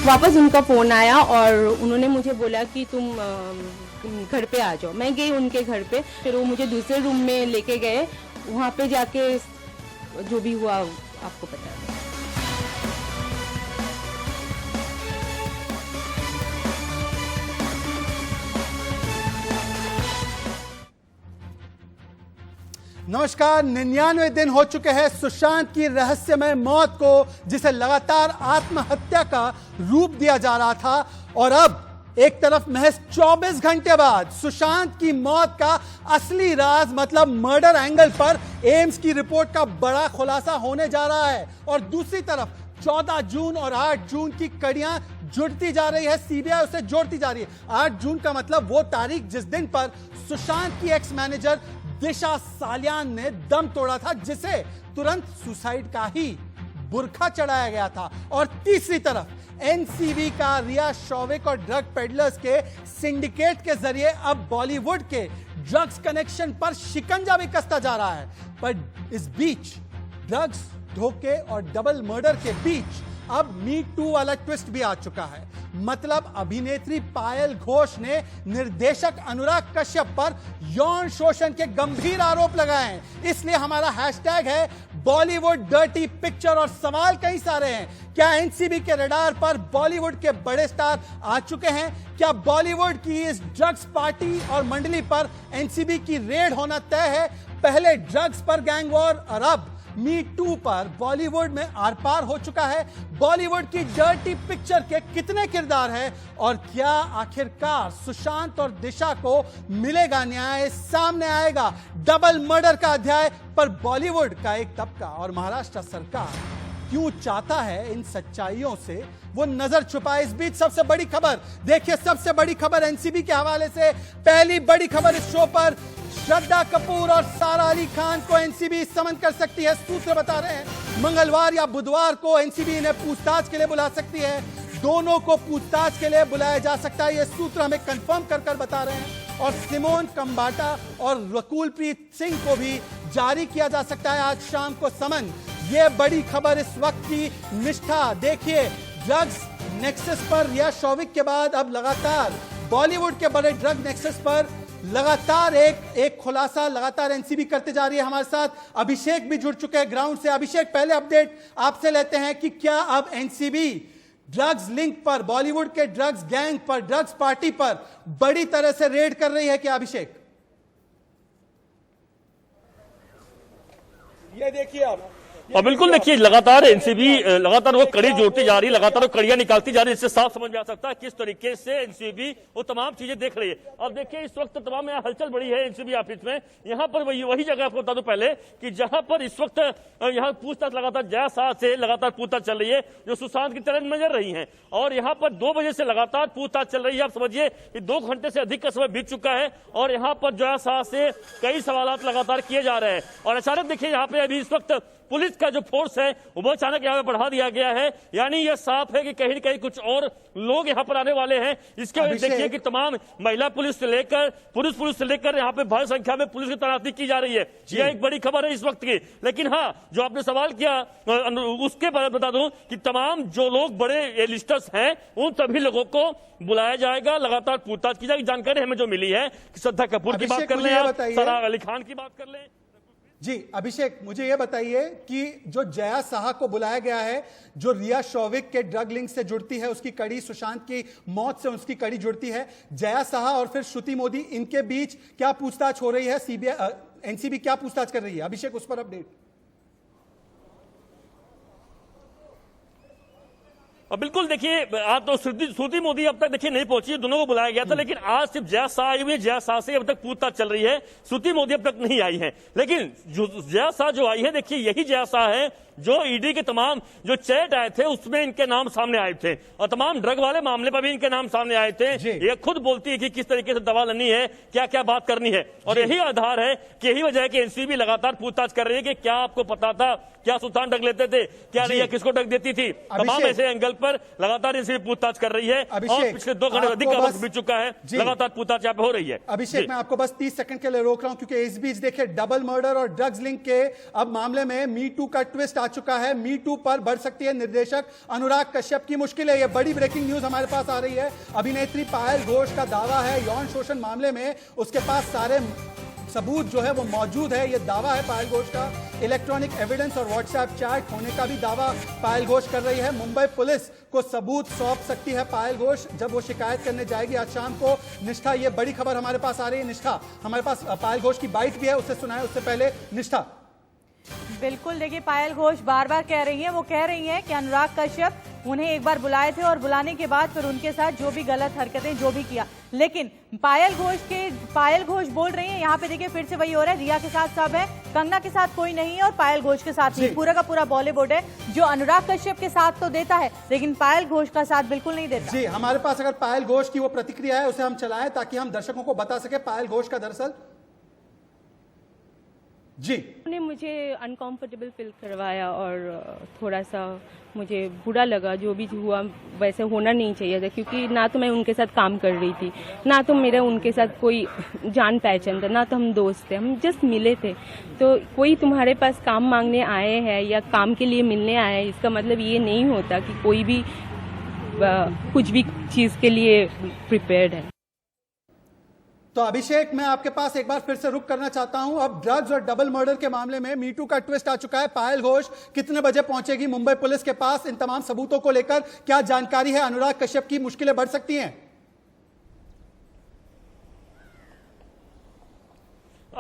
वापस उनका फ़ोन आया और उन्होंने मुझे बोला कि तुम घर पे आ जाओ। मैं गई उनके घर पे, फिर वो मुझे दूसरे रूम में लेके गए। वहाँ पे जाके जो भी हुआ आपको पता है। नमस्कार। 99 दिन हो चुके हैं सुशांत की रहस्यमय मौत को, जिसे लगातार आत्महत्या का रूप दिया जा रहा था, और अब एक तरफ महज 24 घंटे बाद सुशांत की मौत का असली राज मतलब मर्डर एंगल पर एम्स की रिपोर्ट का बड़ा खुलासा होने जा रहा है। और दूसरी तरफ 14 जून और 8 जून की कड़ियां जुड़ती जा रही है, सीबीआई उसे जोड़ती जा रही है। 8 जून का मतलब वो तारीख जिस दिन पर सुशांत की एक्स मैनेजर दिशा सालियान ने दम तोड़ा था, जिसे तुरंत सुसाइड का ही बुरखा चढ़ाया गया था। और तीसरी तरफ एनसीबी का रिया शौविक और ड्रग पेडलर्स के सिंडिकेट के जरिए अब बॉलीवुड के ड्रग्स कनेक्शन पर शिकंजा भी कसता जा रहा है। पर इस बीच ड्रग्स, धोखे और डबल मर्डर के बीच अब मी टू वाला ट्विस्ट भी आ चुका है। मतलब अभिनेत्री पायल घोष ने निर्देशक अनुराग कश्यप पर यौन शोषण के गंभीर आरोप लगाए हैं। इसलिए हमारा हैशटैग है बॉलीवुड डर्टी पिक्चर, और सवाल कई सारे हैं। क्या एनसीबी के रडार पर बॉलीवुड के बड़े स्टार आ चुके हैं? क्या बॉलीवुड की इस ड्रग्स पार्टी और मंडली पर एनसीबी की रेड होना तय है? पहले ड्रग्स पर गैंग वॉर और अब मी टू पर बॉलीवुड में आर पार हो चुका है। बॉलीवुड की डर्टी पिक्चर के कितने किरदार हैं, और क्या आखिरकार सुशांत और दिशा को मिलेगा न्याय? सामने आएगा डबल मर्डर का अध्याय। पर बॉलीवुड का एक तबका और महाराष्ट्र सरकार क्यों चाहता है इन सच्चाइयों से वो नजर छुपाए? इस बीच सबसे बड़ी खबर देखिए, सबसे बड़ी खबर एनसीबी के हवाले से। पहली बड़ी खबर इस शो पर, श्रद्धा कपूर और सारा अली खान को एनसीबी समन कर सकती है। सूत्र बता रहे हैं मंगलवार या बुधवार को एनसीबी इन्हें पूछताछ के लिए बुला सकती है। दोनों को पूछताछ के लिए बुलाया जा सकता है, ये सूत्र हमें कंफर्म कर बता रहे हैं। और सिमोन कंबाटा और रकुलप्रीत सिंह को भी जारी किया जा सकता है आज शाम को समन। ये बड़ी खबर इस वक्त की निष्ठा देखिए। ड्रग्स नेक्सस पर रिया शौविक के बाद अब लगातार बॉलीवुड के बड़े ड्रग नेक्सस पर लगातार एक खुलासा लगातार एनसीबी करते जा रही है। हमारे साथ अभिषेक भी जुड़ चुके हैं ग्राउंड से। अभिषेक, पहले अपडेट आपसे लेते हैं कि क्या अब एनसीबी ड्रग्स लिंक पर, बॉलीवुड के ड्रग्स गैंग पर, ड्रग्स पार्टी पर बड़ी तरह से रेड कर रही है क्या अभिषेक? ये देखिए आप, और बिल्कुल देखिए, लगातार एनसीबी लगातार वो कड़ी जोड़ती जा रही है, लगातार वो कड़ियां निकालती जा रही है। इससे साफ समझ में आ सकता है किस तरीके से एनसीबी वो तमाम चीजें देख रही है। अब देखिए इस वक्त तमाम यहाँ हलचल बड़ी है एनसीबी ऑफिस में। यहाँ पर वही जगह आपको बता दूं पहले कि जहां पर इस वक्त यहाँ पूछताछ लगातार जया शाह से लगातार पूछताछ चल रही है, जो सुशांत की तरह नजर रही है। और यहाँ पर 2 बजे से लगातार पूछताछ चल रही है। आप समझिए कि 2 घंटे से अधिक का समय बीत चुका है और यहाँ पर जया शाह से कई सवाल लगातार किए जा रहे हैं। और अचानक देखिए यहाँ पे अभी इस वक्त पुलिस का जो फोर्स है वो अचानक यहाँ पे बढ़ा दिया गया है। यानी यह साफ है कि कहीं न कहीं कुछ और लोग यहाँ पर आने वाले हैं। इसके वजह देखिए कि तमाम महिला पुलिस से लेकर पुलिस से लेकर यहाँ पे भारी संख्या में पुलिस की तैनाती की जा रही है। यह एक बड़ी खबर है इस वक्त की। लेकिन हाँ, जो आपने सवाल किया उसके बाद बता दूं कि तमाम जो लोग बड़े लिस्टर्स हैं उन सभी लोगों को बुलाया जाएगा, लगातार पूछताछ की जाएगी। जानकारी हमें जो मिली है कि श्रद्धा कपूर की बात कर लें, सारा अली खान की बात कर लें। जी अभिषेक, मुझे यह बताइए कि जो जया शाह को बुलाया गया है, जो रिया शौविक के ड्रग लिंक से जुड़ती है, उसकी कड़ी सुशांत की मौत से उसकी कड़ी जुड़ती है, जया शाह और फिर श्रुति मोदी, इनके बीच क्या पूछताछ हो रही है? सीबीआई एनसीबी क्या पूछताछ कर रही है? अभिषेक, उस पर अपडेट। बिल्कुल देखिए, आज तो श्रुति मोदी अब तक देखिए नहीं पहुंची, दोनों को बुलाया गया था। लेकिन आज सिर्फ जया शाह आई हुई है, जया शाह से अब तक पूछताछ चल रही है। श्रुति मोदी अब तक नहीं आई है। लेकिन जो जया शाह जो आई है, देखिए यही जया शाह है जो ईडी के तमाम जो चैट आए थे उसमें इनके नाम सामने आए थे, और तमाम ड्रग वाले मामले पर भी इनके नाम सामने आए थे। ये खुद बोलती है कि किस तरीके से दवा लेनी है, क्या क्या बात करनी है। और यही आधार है कि यही वजह है कि एनसीबी लगातार पूछताछ कर रही है कि क्या आपको पता था, क्या सुल्तान ढक लेते थे, क्या नहीं, किसको ढक देती थी। तमाम ऐसे एंगल पर लगातार एनसीबी पूछताछ कर रही है। और पिछले 2 घंटे अधिक का वक्त बीत चुका है, लगातार पूछताछ यहाँ पे हो रही है। अभिषेक, मैं आपको बस 30 सेकंड के लिए रोक रहा हूं, क्योंकि इस बीच देखिए डबल मर्डर और ड्रग्स लिंक के अब मामले में मी टू का ट्विस्ट आ चुका है। मी टू पर बढ़ सकती है निर्देशक अनुराग कश्यप की मुश्किलें। यह बड़ी ब्रेकिंग न्यूज हमारे पास आ रही है। अभिनेत्री पायल घोष का दावा है यौन शोषण मामले में उसके पास सारे सबूत जो है वो मौजूद है। ये दावा है पायल घोष का। इलेक्ट्रॉनिक एविडेंस और व्हाट्सएप चैट होने का भी दावा पायल घोष कर रही है। मुंबई पुलिस को सबूत सौंप सकती है पायल घोष जब वो शिकायत करने जाएगी आज शाम को। निष्ठा, ये बड़ी खबर हमारे पास आ रही है। निष्ठा, हमारे पास पायल घोष की बाइट भी है, उससे सुनाए। उससे पहले निष्ठा। बिल्कुल, देखिए पायल घोष बार बार कह रही हैं कि अनुराग कश्यप उन्हें एक बार बुलाए थे और बुलाने के बाद फिर उनके साथ जो भी गलत हरकतें जो भी किया, लेकिन पायल घोष बोल रही हैं यहाँ पे देखिए फिर से वही हो रहा है। रिया के साथ सब है, कंगना के साथ कोई नहीं है और पायल घोष के साथ नहीं। पूरा का पूरा बॉलीवुड है जो अनुराग कश्यप के साथ तो देता है लेकिन पायल घोष का साथ बिल्कुल नहीं देता। जी, हमारे पास अगर पायल घोष की वो प्रतिक्रिया है उसे हम चलाएं ताकि हम दर्शकों को बता सके पायल घोष का दरअसल। जी, उन्होंने मुझे अनकंफर्टेबल फील करवाया और थोड़ा सा मुझे बुरा लगा। जो भी हुआ वैसे होना नहीं चाहिए था, क्योंकि ना तो मैं उनके साथ काम कर रही थी, ना तो मेरा उनके साथ कोई जान पहचान था, ना तो हम दोस्त थे, हम जस्ट मिले थे। तो कोई तुम्हारे पास काम मांगने आए हैं या काम के लिए मिलने आए हैं, इसका मतलब ये नहीं होता कि कोई भी कुछ भी चीज़ के लिए प्रिपेयर्ड है। तो अभिषेक, मैं आपके पास एक बार फिर से रुक करना चाहता हूं। अब ड्रग्स और डबल मर्डर के मामले में मीटू का ट्विस्ट आ चुका है। पायल घोष कितने बजे पहुंचेगी मुंबई पुलिस के पास? इन तमाम सबूतों को लेकर क्या जानकारी है? अनुराग कश्यप की मुश्किलें बढ़ सकती हैं?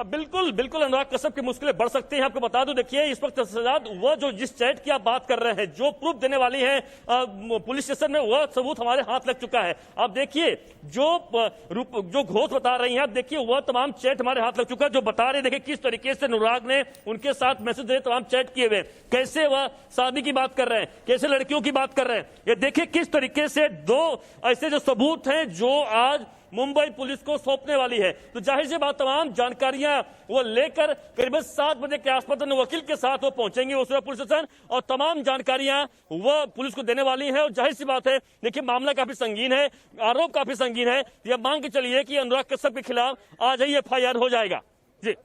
बिल्कुल बिल्कुल अनुराग कश्यप की मुश्किलें बढ़ सकती हैं। आपको बता दूं, देखिए इस वक्त सजाद वह जो जिस चैट की आप बात कर रहे हैं, जो प्रूफ देने वाली है पुलिस स्टेशन में, वह सबूत हमारे हाथ लग चुका है। आप देखिए जो घोष बता रही हैं, आप देखिए वह तमाम चैट हमारे हाथ लग चुका है जो बता रहे। देखिए किस तरीके से अनुराग ने उनके साथ मैसेज दे तमाम चैट किए हुए, कैसे वह शादी की बात कर रहे हैं, कैसे लड़कियों की बात कर रहे हैं। ये देखिए किस तरीके से दो ऐसे जो सबूत हैं जो आज मुंबई पुलिस को सौंपने वाली है। तो जाहिर सी बात तमाम जानकारियां वो लेकर करीब 7 बजे के आसपास वकील के साथ वो पहुंचेंगे उस पुलिस स्टेशन और तमाम जानकारियां वो पुलिस को देने वाली है। और जाहिर सी बात है, देखिए मामला काफी संगीन है, आरोप काफी संगीन है। यह मांग के चलिए कि अनुराग कश्यप के खिलाफ आज ही FIR हो जाएगा। जी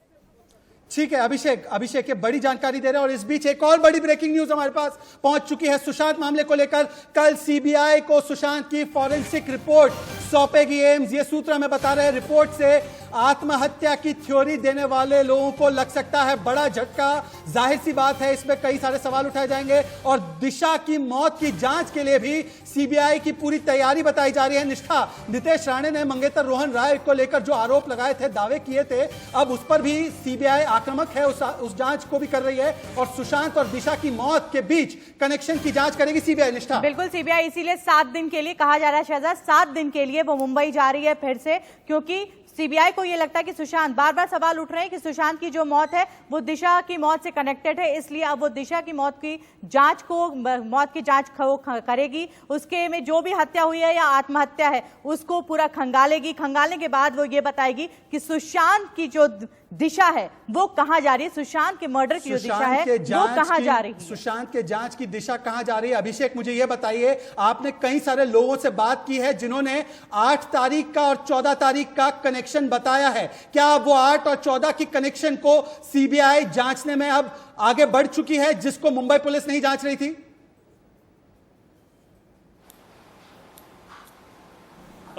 ठीक है अभिषेक ये बड़ी जानकारी दे रहे हैं। और इस बीच एक और बड़ी ब्रेकिंग न्यूज हमारे पास पहुंच चुकी है सुशांत मामले को लेकर। कल CBI को सुशांत की फॉरेंसिक रिपोर्ट सौंपेगी एम्स। ये सूत्र हमें बता रहे हैं रिपोर्ट से आत्महत्या की थ्योरी देने वाले लोगों को लग सकता है बड़ा झटका। जाहिर सी बात है इसमें कई सारे सवाल उठाए जाएंगे और दिशा की मौत की जांच के लिए भी CBI की पूरी तैयारी बताई जा रही है। निष्ठा, नितेश राणे ने मंगेतर रोहन राय को लेकर जो आरोप लगाए थे, दावे किए थे, अब उस पर भी CBI आक्रामक है, उस जांच को भी कर रही है और सुशांत और दिशा की मौत के बीच कनेक्शन की जांच करेगी CBI। निष्ठा, बिल्कुल CBI इसीलिए 7 दिन के लिए कहा जा रहा है शहजाद, 7 दिन के लिए वो मुंबई जा रही है फिर से, क्योंकि CBI को ये लगता है कि सुशांत, बार बार सवाल उठ रहे हैं कि सुशांत की जो मौत है वो दिशा की मौत से कनेक्टेड है, इसलिए अब वो दिशा की मौत की जांच करेगी। उसके में जो भी हत्या हुई है या आत्महत्या है उसको पूरा खंगालेगी। खंगालने के बाद वो ये बताएगी कि सुशांत की जो दिशा है वो कहां जा रही है, सुशांत के मर्डर की जो दिशा है वो कहां जा रही है, सुशांत के जांच की दिशा कहां जा रही है। अभिषेक, मुझे यह बताइए, आपने कई सारे लोगों से बात की है जिन्होंने 8 तारीख का और 14 तारीख का कनेक्शन बताया है। क्या वो 8 और 14 की कनेक्शन को CBI जांचने में अब आगे बढ़ चुकी है जिसको मुंबई पुलिस नहीं जांच रही थी?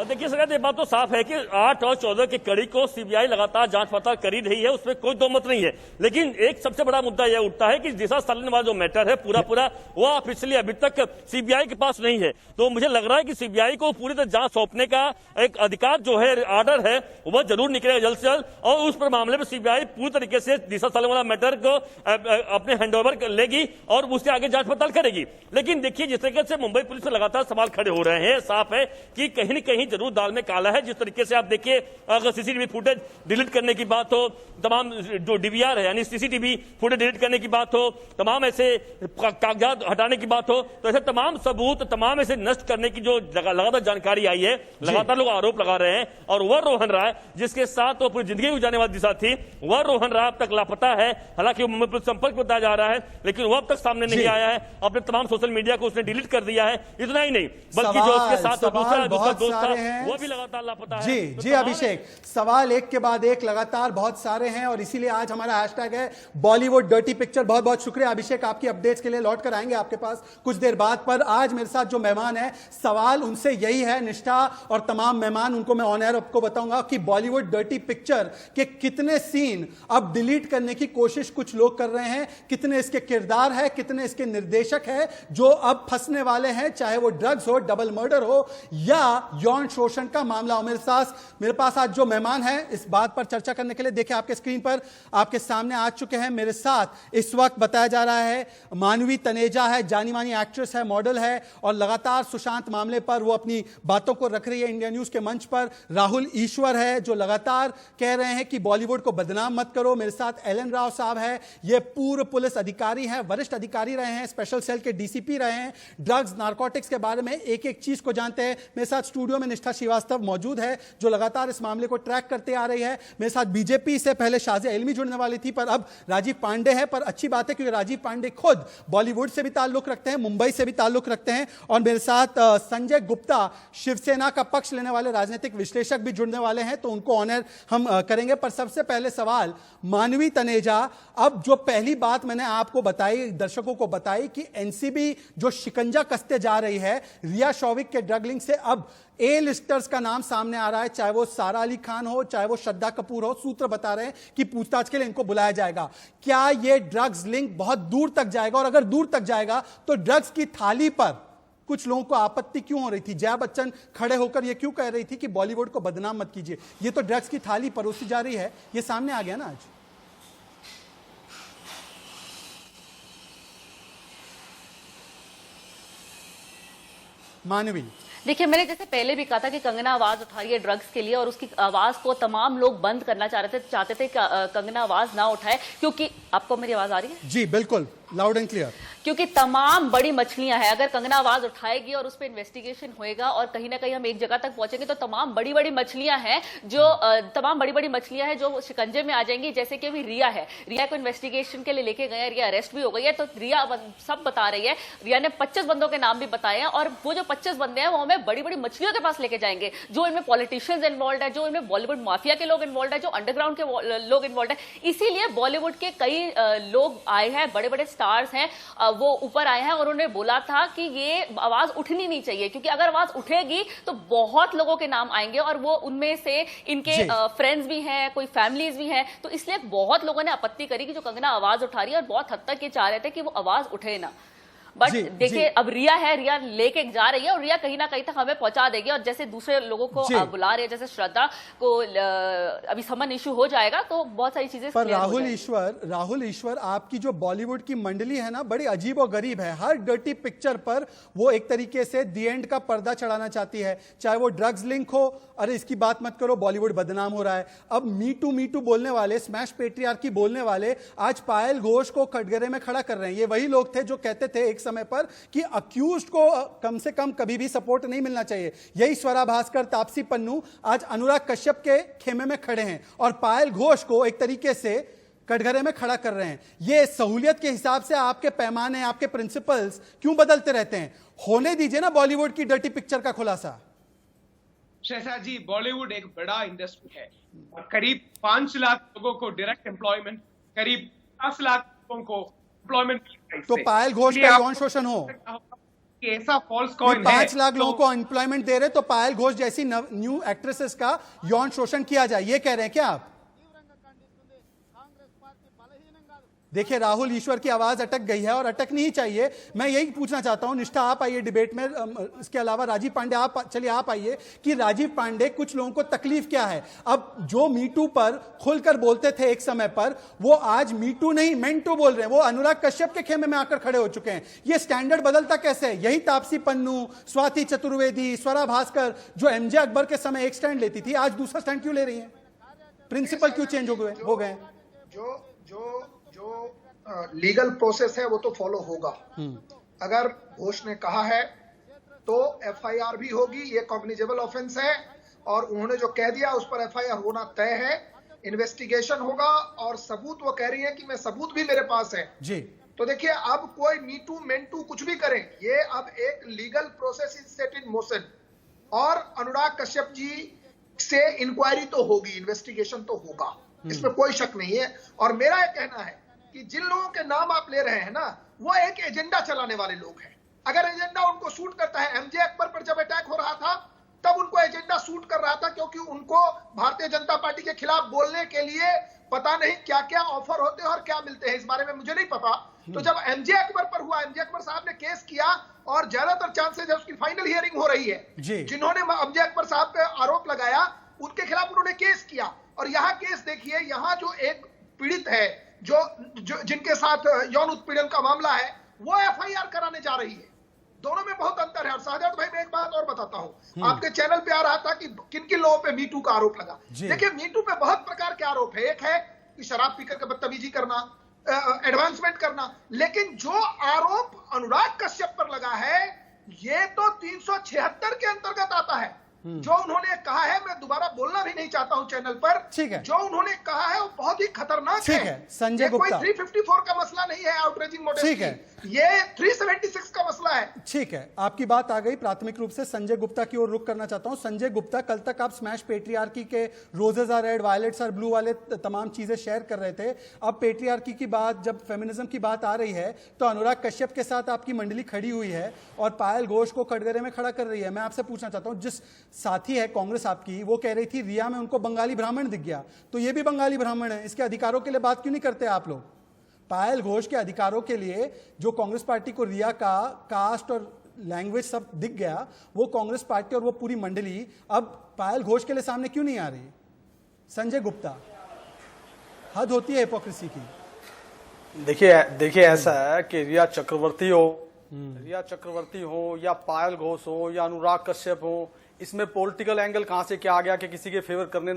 देखिए सर, ये बात तो साफ है कि 8 और 14 की कड़ी को CBI लगातार जांच पड़ताल कर ही रही है, उसमें कोई दो मत नहीं है। लेकिन एक सबसे बड़ा मुद्दा यह उठता है कि दिशा सालन वाला जो मैटर है पूरा वो ऑफिशियली अभी तक CBI के पास नहीं है। तो मुझे लग रहा है कि CBI को पूरी तरह जांच सौंपने का एक अधिकार जो है, ऑर्डर है, वह जरूर निकलेगा जल्द से जल्द और उस पर मामले में CBI पूरी तरीके से दिशा सालन वाला मैटर को अपने हैंडओवर लेगी और उससे आगे जांच पड़ताल करेगी। लेकिन देखिए जिस तरीके से मुंबई पुलिस पर लगातार सवाल खड़े हो रहे हैं, साफ है कि कहीं न कहीं जरूर दाल में काला है। जिस तरीके से आप देखिए, अगर CCTV फुटेज डिलीट करने की बात हो, तमाम जो DVR है यानी CCTV फुटेज डिलीट करने की बात हो, तमाम ऐसे कागजात हटाने की बात हो, तो ऐसे तमाम सबूत, तमाम ऐसे नष्ट करने की जो लगातार जानकारी आई है, लगातार लोग आरोप लगा रहे हैं। और वह रोहन राय जिसके साथ वो पूरी जिंदगी गुजारने वाली दिशा थी, वह रोहन राय अब तक लापता है। हालांकि वो मुंबई पुलिस संपर्क में बताया जा रहा है लेकिन वह अब तक सामने नहीं आया है। अपने तमाम सोशल मीडिया को उसने डिलीट कर दिया है। इतना ही नहीं बल्कि जो उसके साथ दूसरा दोस्त था हैं। वो भी लगातार लापता है। जी तो जी तमाम अभिषेक, सवाल एक के बाद एक लगातार बहुत सारे हैं और इसीलिए आज हमारा हैशटैग है बॉलीवुड डर्टी पिक्चर। बहुत बहुत शुक्रिया अभिषेक आपकी अपडेट्स के लिए। लौट कर आएंगे आपके पास कुछ देर बाद। पर आज मेरे साथ जो मेहमान है, सवाल उनसे यही है, निष्ठा और तमाम मेहमान, उनको मैं ऑन एयर आपको बताऊंगा कि बॉलीवुड डर्टी पिक्चर के कितने सीन अब डिलीट करने की कोशिश कुछ लोग कर रहे हैं, कितने इसके किरदार है, कितने इसके निर्देशक है जो अब फंसने वाले हैं, चाहे वो ड्रग्स हो, डबल मर्डर हो या यौन शोषण का मामला हो। मेरे पास आज जो मेहमान हैं इस बात पर चर्चा करने के लिए, देखिए आपके स्क्रीन पर आपके सामने आ चुके हैं। मेरे साथ इस वक्त बताया जा रहा है मानवी तनेजा है, जानी मानी एक्ट्रेस है, मॉडल है और लगातार सुशांत मामले पर वो अपनी बातों को रख रही है इंडिया न्यूज के मंच पर। राहुल ईश्वर है जो लगातार कह रहे हैं कि बॉलीवुड को बदनाम मत करो। मेरे साथ एलन राव साहब है, ये पूर्व पुलिस अधिकारी हैं, वरिष्ठ अधिकारी रहे हैं, स्पेशल सेल के डीसीपी रहे हैं, ड्रग्स नारकोटिक्स के बारे में एक एक चीज को जानते हैं। मेरे साथ स्टूडियो में निष्ठा श्रीवास्तव मौजूद है जो लगातार इस मामले को ट्रैक करते आ रही है। मेरे साथ बीजेपी से पहले शाजिया इल्मी जुड़ने वाली थी पर अब राजीव पांडे है। पर अच्छी बात है क्योंकि राजीव पांडे खुद बॉलीवुड से भी ताल्लुक रखते हैं, मुंबई से भी ताल्लुक रखते हैं। और मेरे साथ संजय गुप्ता, शिवसेना का पक्ष लेने वाले राजनीतिक विश्लेषक भी जुड़ने वाले हैं, तो उनको ऑनर हम करेंगे। पर सबसे पहले सवाल मानवी तनेजा, अब जो पहली बात मैंने आपको बताई, दर्शकों को बताई कि एनसीबी जो शिकंजा कसते जा रही है रिया शौविक के ड्रग लिंक से, अब ए लिस्टर्स का नाम सामने आ रहा है, चाहे वो सारा अली खान हो, चाहे वो श्रद्धा कपूर हो। सूत्र बता रहे हैं कि पूछताछ के लिए इनको बुलाया जाएगा। क्या ये ड्रग्स लिंक बहुत दूर तक जाएगा और अगर दूर तक जाएगा तो ड्रग्स की थाली पर कुछ लोगों को आपत्ति क्यों हो रही थी? जया बच्चन खड़े होकर ये क्यों कह रही थी कि बॉलीवुड को बदनाम मत कीजिए? ये तो ड्रग्स की थाली परोसी जा रही है, ये सामने आ गया ना आज। मानवी, देखिए, मैंने जैसे पहले भी कहा था कि कंगना आवाज उठा रही है ड्रग्स के लिए और उसकी आवाज को तमाम लोग बंद करना चाहते थे कंगना आवाज ना उठाए, क्योंकि आपको मेरी आवाज आ रही है? जी बिल्कुल, लाउड एंड क्लियर। क्योंकि तमाम बड़ी मछलियां हैं, अगर कंगना आवाज उठाएगी और उस पर इन्वेस्टिगेशन होएगा और कहीं ना कहीं हम एक जगह तक पहुंचेंगे तो तमाम बड़ी बड़ी मछलियां हैं जो शिकंजे में आ जाएंगी। जैसे कि अभी रिया है, रिया को इन्वेस्टिगेशन के लिए लेके गए, रिया अरेस्ट भी हो गई है। तो रिया सब बता रही है, रिया ने 25 बंदों के नाम भी बताए हैं और वो जो 25 बंदे हैं वो हमें बड़ी बड़ी मछलियों के पास लेके जाएंगे, जो इनमें पॉलिटिशियंस इन्वॉल्व है, जो इनमें बॉलीवुड माफिया के लोग इन्वॉल्व है, जो अंडरग्राउंड के लोग इन्वॉल्व है। इसीलिए बॉलीवुड के कई लोग आए हैं, बड़े बड़े स्टार्स हैं, वो ऊपर आए हैं और उन्होंने बोला था कि ये आवाज उठनी नहीं चाहिए, क्योंकि अगर आवाज उठेगी तो बहुत लोगों के नाम आएंगे और वो उनमें से इनके फ्रेंड्स भी हैं, कोई फैमिलीज भी हैं। तो इसलिए बहुत लोगों ने आपत्ति करी कि जो कंगना आवाज उठा रही है और बहुत हद तक ये चाह रहे थे कि वो आवाज उठे ना। बट देखिए, अब रिया है, रिया लेके जा रही है और रिया कहीं ना कहीं तक हमें पहुंचा देगी। और जैसे दूसरे लोगों को बुला रही है, जैसे श्रद्धा को अभी समन इशू हो जाएगा तो बहुत सारी चीजें। पर राहुल ईश्वर, आपकी जो बॉलीवुड की मंडली है ना, बड़ी अजीब और गरीब है। हर डर्टी पिक्चर पर वो एक तरीके से दी एंड का पर्दा चढ़ाना चाहती है, चाहे वो ड्रग्स लिंक हो, अरे इसकी बात मत करो, बॉलीवुड बदनाम हो रहा है। अब मी टू बोलने वाले, स्मैश पेट्रियार्की बोलने वाले आज पायल घोष को कटघरे में खड़ा कर रहे हैं। ये वही लोग थे जो कहते थे एक समय पर कि अक्यूज्ड को कम से कम कभी भी सपोर्ट नहीं मिलना चाहिए। यही स्वरा भास्कर, तापसी पन्नू आज अनुराग कश्यप के खेमे में खड़े हैं और पायल घोष को एक तरीके से कटघरे में खड़ा कर रहे हैं। ये सहूलियत के हिसाब से आपके पैमाने, आपके प्रिंसिपल्स क्यों बदलते रहते हैं? होने दीजिए ना बॉलीवुड की डर्टी पिक्चर का खुलासा। शहजाद जी, बॉलीवुड एक बड़ा इंडस्ट्री है और करीब 5 लाख लोगों को डायरेक्ट एम्प्लॉयमेंट, करीब 10 लाख लोगों को एम्प्लॉयमेंट। तो पायल घोष का यौन शोषण हो, ऐसा फॉल्स कॉइन है। 5 लाख लोगों को एम्प्लॉयमेंट दे रहे तो पायल घोष जैसी न्यू एक्ट्रेसेस का यौन शोषण किया जाए, ये कह रहे हैं क्या आप? देखिए, राहुल ईश्वर की आवाज अटक गई है और अटकनी ही चाहिए। मैं यही पूछना चाहता हूं, निष्ठा आप आइए डिबेट में, इसके अलावा राजीव पांडे आप आइए कि राजीव पांडे, कुछ लोगों को तकलीफ क्या है? अब जो मीटू पर खुलकर बोलते थे एक समय पर, वो आज मीटू नहीं मेंटू बोल रहे हैं। वो अनुराग कश्यप के खेमे में आकर खड़े हो चुके हैं। ये स्टैंडर्ड बदलता कैसे है? यही तापसी पन्नू, स्वाति चतुर्वेदी, स्वरा भास्कर जो एमजे अकबर के समय एक स्टैंड लेती थी, आज दूसरा स्टैंड क्यों ले रही है? प्रिंसिपल क्यों चेंज हो गए? जो लीगल प्रोसेस है वो तो फॉलो होगा। अगर घोष ने कहा है तो एफआईआर भी होगी, ये कॉग्निजेबल ऑफेंस है और उन्होंने जो कह दिया उस पर एफआईआर होना तय है। इन्वेस्टिगेशन होगा और सबूत, वो कह रही है कि मैं सबूत भी मेरे पास है जी। तो देखिए, अब कोई मीटू मेंटू कुछ भी करें, ये अब एक legal process is set in motion और अनुराग कश्यप जी से इंक्वायरी तो होगी, इन्वेस्टिगेशन तो होगा, इसमें कोई शक नहीं है। और मेरा यह कहना है कि जिन लोगों के नाम आप ले रहे हैं ना, वो एक एजेंडा चलाने वाले लोग हैं। अगर एजेंडा उनको सूट करता है, एमजे अकबर पर जब अटैक हो रहा था तब उनको एजेंडा सूट कर रहा था, क्योंकि उनको भारतीय जनता पार्टी के खिलाफ बोलने के लिए पता नहीं क्या क्या ऑफर होते हैं और क्या मिलते हैं, इस बारे में मुझे नहीं पता। तो जब एमजे अकबर पर हुआ, एमजे अकबर साहब ने केस किया और ज्यादातर चांसेस है उसकी फाइनल हियरिंग हो रही है। जिन्होंने एमजे अकबर साहब पे आरोप लगाया उनके खिलाफ उन्होंने केस किया। और यहाँ केस देखिए, यहाँ जो एक पीड़ित है जो जिनके साथ यौन उत्पीड़न का मामला है, वो एफआईआर कराने जा रही है। दोनों में बहुत अंतर है। और शाहजाद भाई, मैं एक बात और बताता हूं, आपके चैनल पे आ रहा था कि किन किन लोगों पे मीटू का आरोप लगा। देखिए, मीटू पे बहुत प्रकार के आरोप है। एक है कि शराब पीकर के बदतमीजी करना, एडवांसमेंट करना, लेकिन जो आरोप अनुराग कश्यप पर लगा है ये तो 376 के अंतर्गत आता है। जो उन्होंने कहा है, मैं दोबारा बोलना भी नहीं चाहता हूं चैनल पर, ठीक है, जो उन्होंने कहा है वो बहुत ही खतरनाक ठीक है। संजय गुप्ता, कोई 354 का मसला नहीं है आउटरेजिंग मोडेस्टी, ठीक है, ये 376 का मसला है। ठीक है, आपकी बात आ गई। प्राथमिक रूप से संजय गुप्ता की ओर रुख करना चाहता हूं। संजय गुप्ता, कल तक आप स्मैश पेट्रियार्की के roses are red, violets are blue वाले तमाम चीजें शेयर कर रहे थे। अब पेट्रियार्की की बात, जब फेमिनिज्म की बात आ रही है तो अनुराग कश्यप के साथ आपकी मंडली खड़ी हुई है और पायल घोष को कटघरे में खड़ा कर रही है। मैं आपसे पूछना चाहता हूं, जिस साथी है कांग्रेस आपकी, वो कह रही थी रिया में उनको बंगाली ब्राह्मण दिख गया, तो ये भी बंगाली ब्राह्मण है, इसके अधिकारों के लिए बात क्यों नहीं करते आप लोग? पायल घोष के अधिकारों के लिए जो कांग्रेस पार्टी को रिया का कास्ट और लैंग्वेज सब दिख गया, वो कांग्रेस पार्टी और वो पूरी मंडली अब पायल घोष के लिए सामने क्यों नहीं आ रही? संजय गुप्ता, हद होती है हिपोक्रेसी की। देखिए ऐसा है कि रिया चक्रवर्ती हो या पायल घोष हो या अनुराग कश्यप हो, इसमें पॉलिटिकल एंगल कहां से क्या आ गया कि किसी के फेवर करने